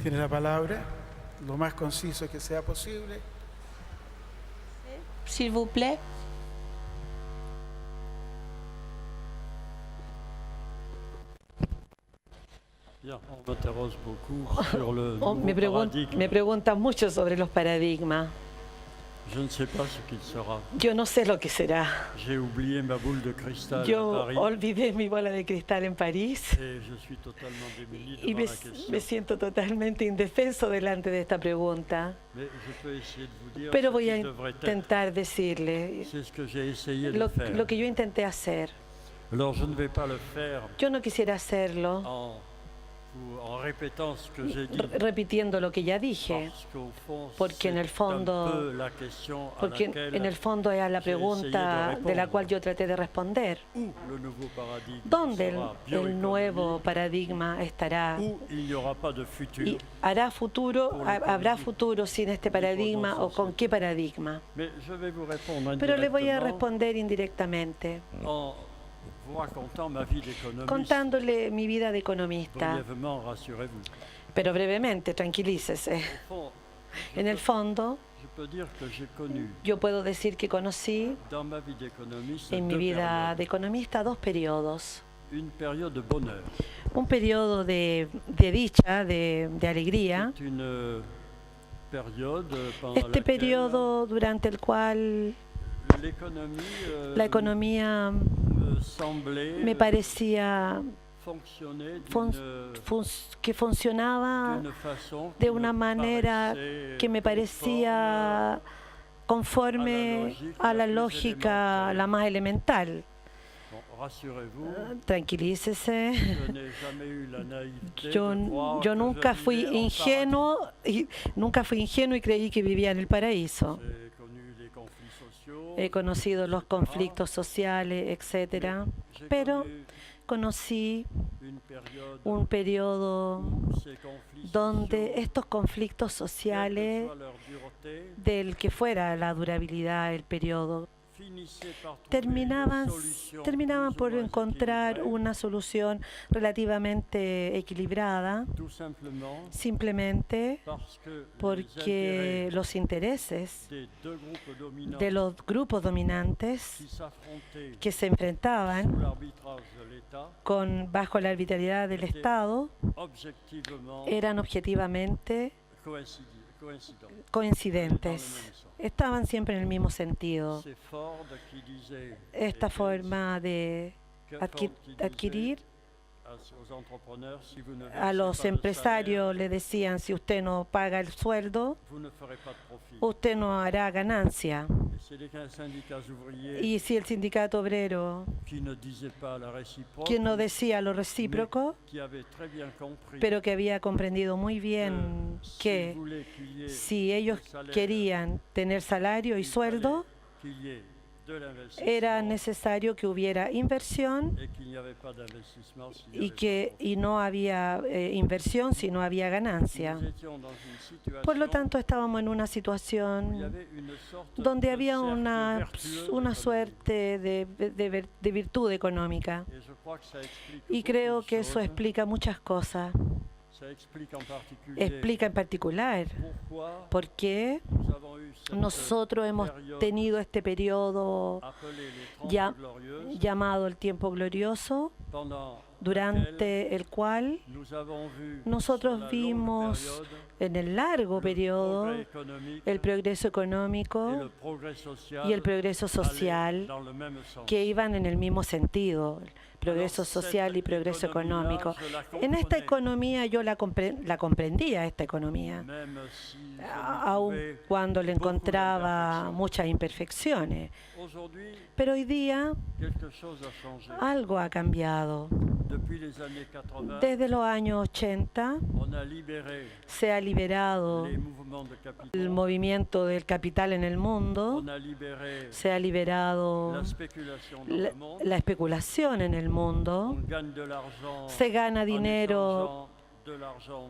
tiene la palabra, lo más conciso que sea posible. S'il vous plaît. Me preguntan mucho sobre los paradigmas. Yo no sé lo que será. Yo olvidé mi bola de cristal en París y me siento totalmente indefenso delante de esta pregunta. Pero voy a intentar decirle lo que yo intenté hacer. Yo no quisiera hacerlo repitiendo lo que ya dije, porque en el fondo era la pregunta de la cual yo traté de responder. ¿Dónde el nuevo paradigma estará? ¿Y habrá futuro sin este paradigma o con qué paradigma? Pero le voy a responder indirectamente, contándole mi vida de economista. Pero brevemente, tranquilícese. En el fondo, yo puedo decir que conocí en mi vida de economista dos periodos. Un periodo de dicha, de alegría. Este periodo durante el cual la economía me parecía que funcionaba de una manera que me parecía conforme a la lógica la más elemental. Tranquilícese. Yo nunca fui ingenuo y creí que vivía en el paraíso. He conocido los conflictos sociales, etcétera, pero conocí un periodo donde estos conflictos sociales, del que fuera la durabilidad del periodo, terminaban por encontrar una solución relativamente equilibrada, simplemente porque los intereses de los grupos dominantes que se enfrentaban bajo la arbitrariedad del Estado eran objetivamente coincidentes. Estaban siempre en el mismo sentido. Esta forma de adquirir, a los empresarios le decían: si usted no paga el sueldo, usted no hará ganancia. Y si el sindicato obrero, que no decía lo recíproco, pero que había comprendido muy bien que si ellos querían tener salario y sueldo, era necesario que hubiera inversión y no había inversión si no había ganancia. Por lo tanto, estábamos en una situación donde había una suerte de virtud económica. Y creo que eso explica muchas cosas. Explica en particular por qué nosotros hemos tenido este periodo llamado el tiempo glorioso, durante el cual nosotros vimos en el largo periodo el progreso económico y el progreso social que iban en el mismo sentido. Progreso social y progreso económico. En esta economía yo la comprendía, esta economía, aun cuando le encontraba muchas imperfecciones. Pero hoy día algo ha cambiado. Desde los años 80 se ha liberado el movimiento del capital en el mundo, se ha liberado la especulación en el mundo, se gana dinero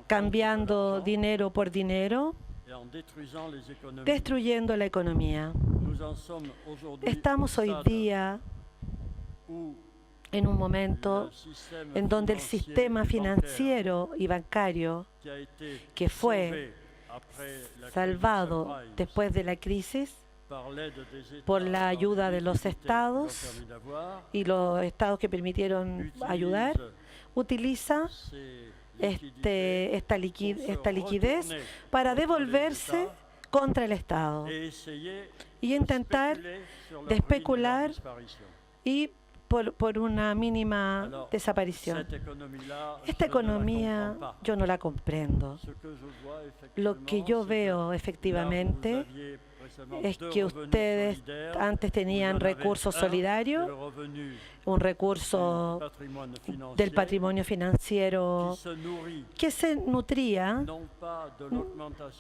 cambiando dinero por dinero, destruyendo la economía. Estamos hoy día en un momento en donde el sistema financiero y bancario que fue salvado después de la crisis por la ayuda de los estados y los estados que permitieron ayudar, utiliza esta liquidez para devolverse contra el Estado y intentar de especular y por una mínima desaparición. Esta economía yo no la comprendo. Lo que yo veo efectivamente es que ustedes antes tenían recursos solidarios, un recurso del patrimonio financiero que se nutría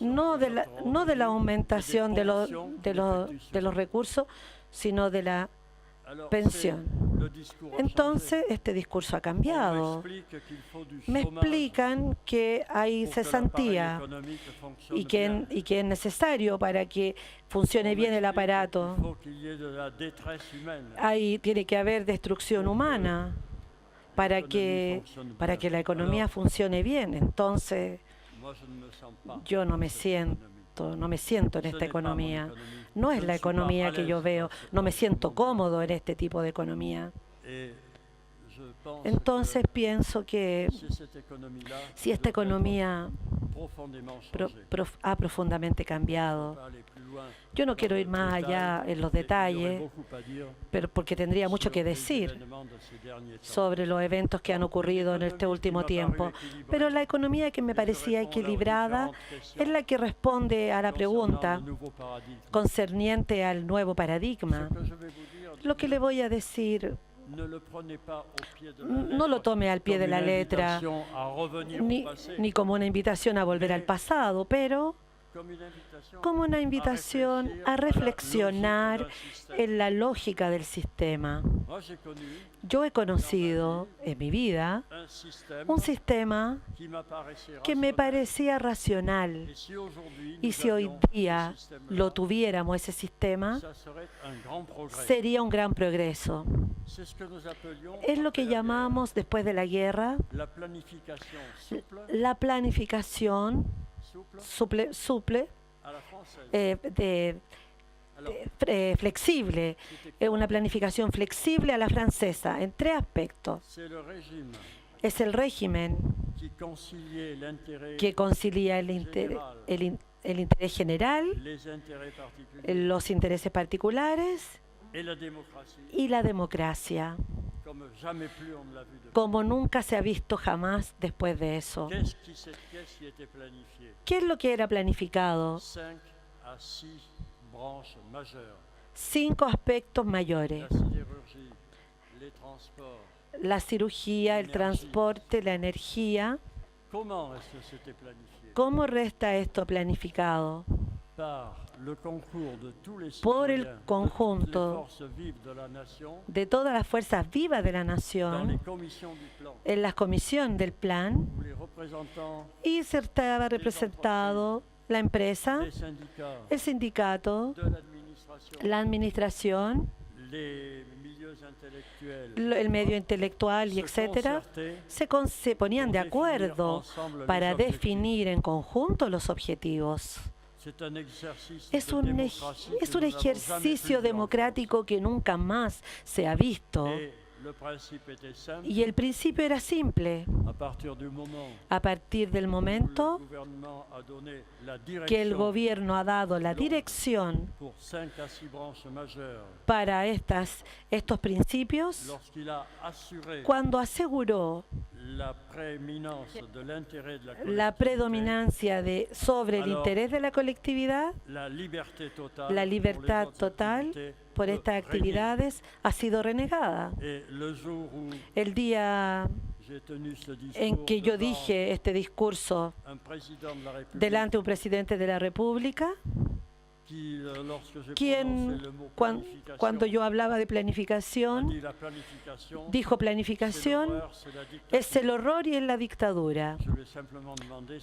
no de la aumentación de los recursos, sino de la pensión. Entonces, este discurso ha cambiado. Me explican que hay cesantía y que es necesario para que funcione bien el aparato. Ahí tiene que haber destrucción humana para que la economía funcione bien. Entonces, yo no me siento en esta economía. No es la economía que yo veo. No me siento cómodo en este tipo de economía. Entonces pienso que si esta economía ha profundamente cambiado, yo no quiero ir más allá en los detalles, pero porque tendría mucho que decir sobre los eventos que han ocurrido en este último tiempo. Pero la economía que me parecía equilibrada es la que responde a la pregunta concerniente al nuevo paradigma. Lo que le voy a decir, no lo tome al pie de la letra, ni como una invitación a volver al pasado, pero como una invitación a reflexionar en la lógica del sistema. Yo he conocido en mi vida un sistema que me parecía racional, y si hoy día lo tuviéramos ese sistema, sería un gran progreso. Es lo que llamamos después de la guerra la planificación flexible, una planificación flexible a la francesa en 3 aspectos. Es el régimen que concilia el interés general, los intereses particulares y la democracia, como nunca se ha visto jamás después de eso. ¿Qué es lo que era planificado? 5 aspectos mayores: la cirugía, el transporte, la energía. ¿Cómo resta esto planificado? Por el conjunto de todas las fuerzas vivas de la nación en la comisión del plan, y se estaba representado la empresa, el sindicato, la administración, el medio intelectual y etcétera, se ponían de acuerdo para definir en conjunto los objetivos. Es un ejercicio democrático que nunca más se ha visto. Y el principio era simple. A partir del momento que el gobierno ha dado la dirección para estos principios, cuando aseguró la predominancia sobre el interés de la colectividad, la libertad total por estas actividades ha sido renegada. El día en que yo dije este discurso delante de un presidente de la República, quien, cuando yo hablaba de planificación, dijo: planificación es el horror y es la dictadura.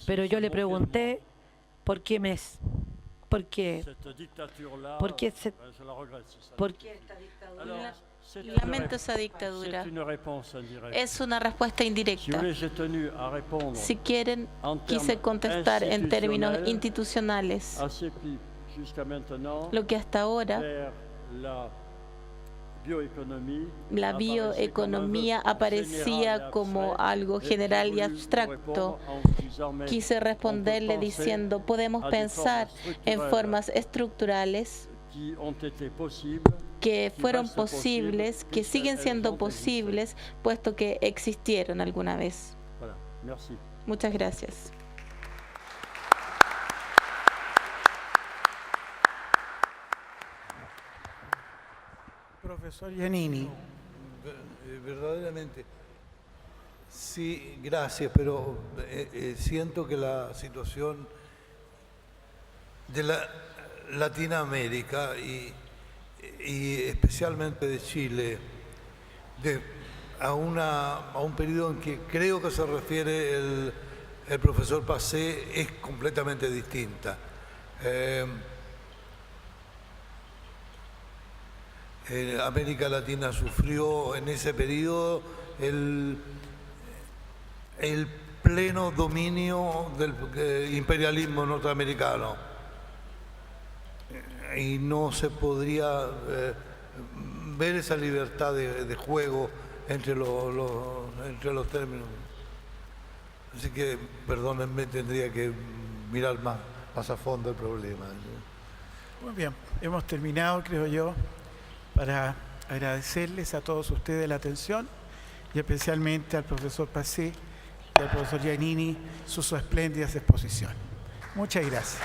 Pero yo le pregunté, ¿por qué esta dictadura? Lamento esa dictadura. Es una respuesta indirecta. Si quieren, quise contestar en términos institucionales. Lo que hasta ahora la bioeconomía aparecía como algo general y abstracto. Quise responderle diciendo: podemos pensar en formas estructurales que fueron posibles, que siguen siendo posibles, puesto que existieron alguna vez. Muchas gracias. Profesor Giannini. Verdaderamente, sí, gracias, pero siento que la situación de Latinoamérica y especialmente de Chile, a un periodo en que creo que se refiere el profesor Passé, es completamente distinta. América Latina sufrió en ese periodo el pleno dominio del imperialismo norteamericano, y no se podría ver esa libertad de juego entre los términos. Así que, perdónenme, tendría que mirar más a fondo el problema. Muy bien, hemos terminado, creo yo, para agradecerles a todos ustedes la atención, y especialmente al profesor Passé y al profesor Giannini sus espléndidas exposiciones. Muchas gracias.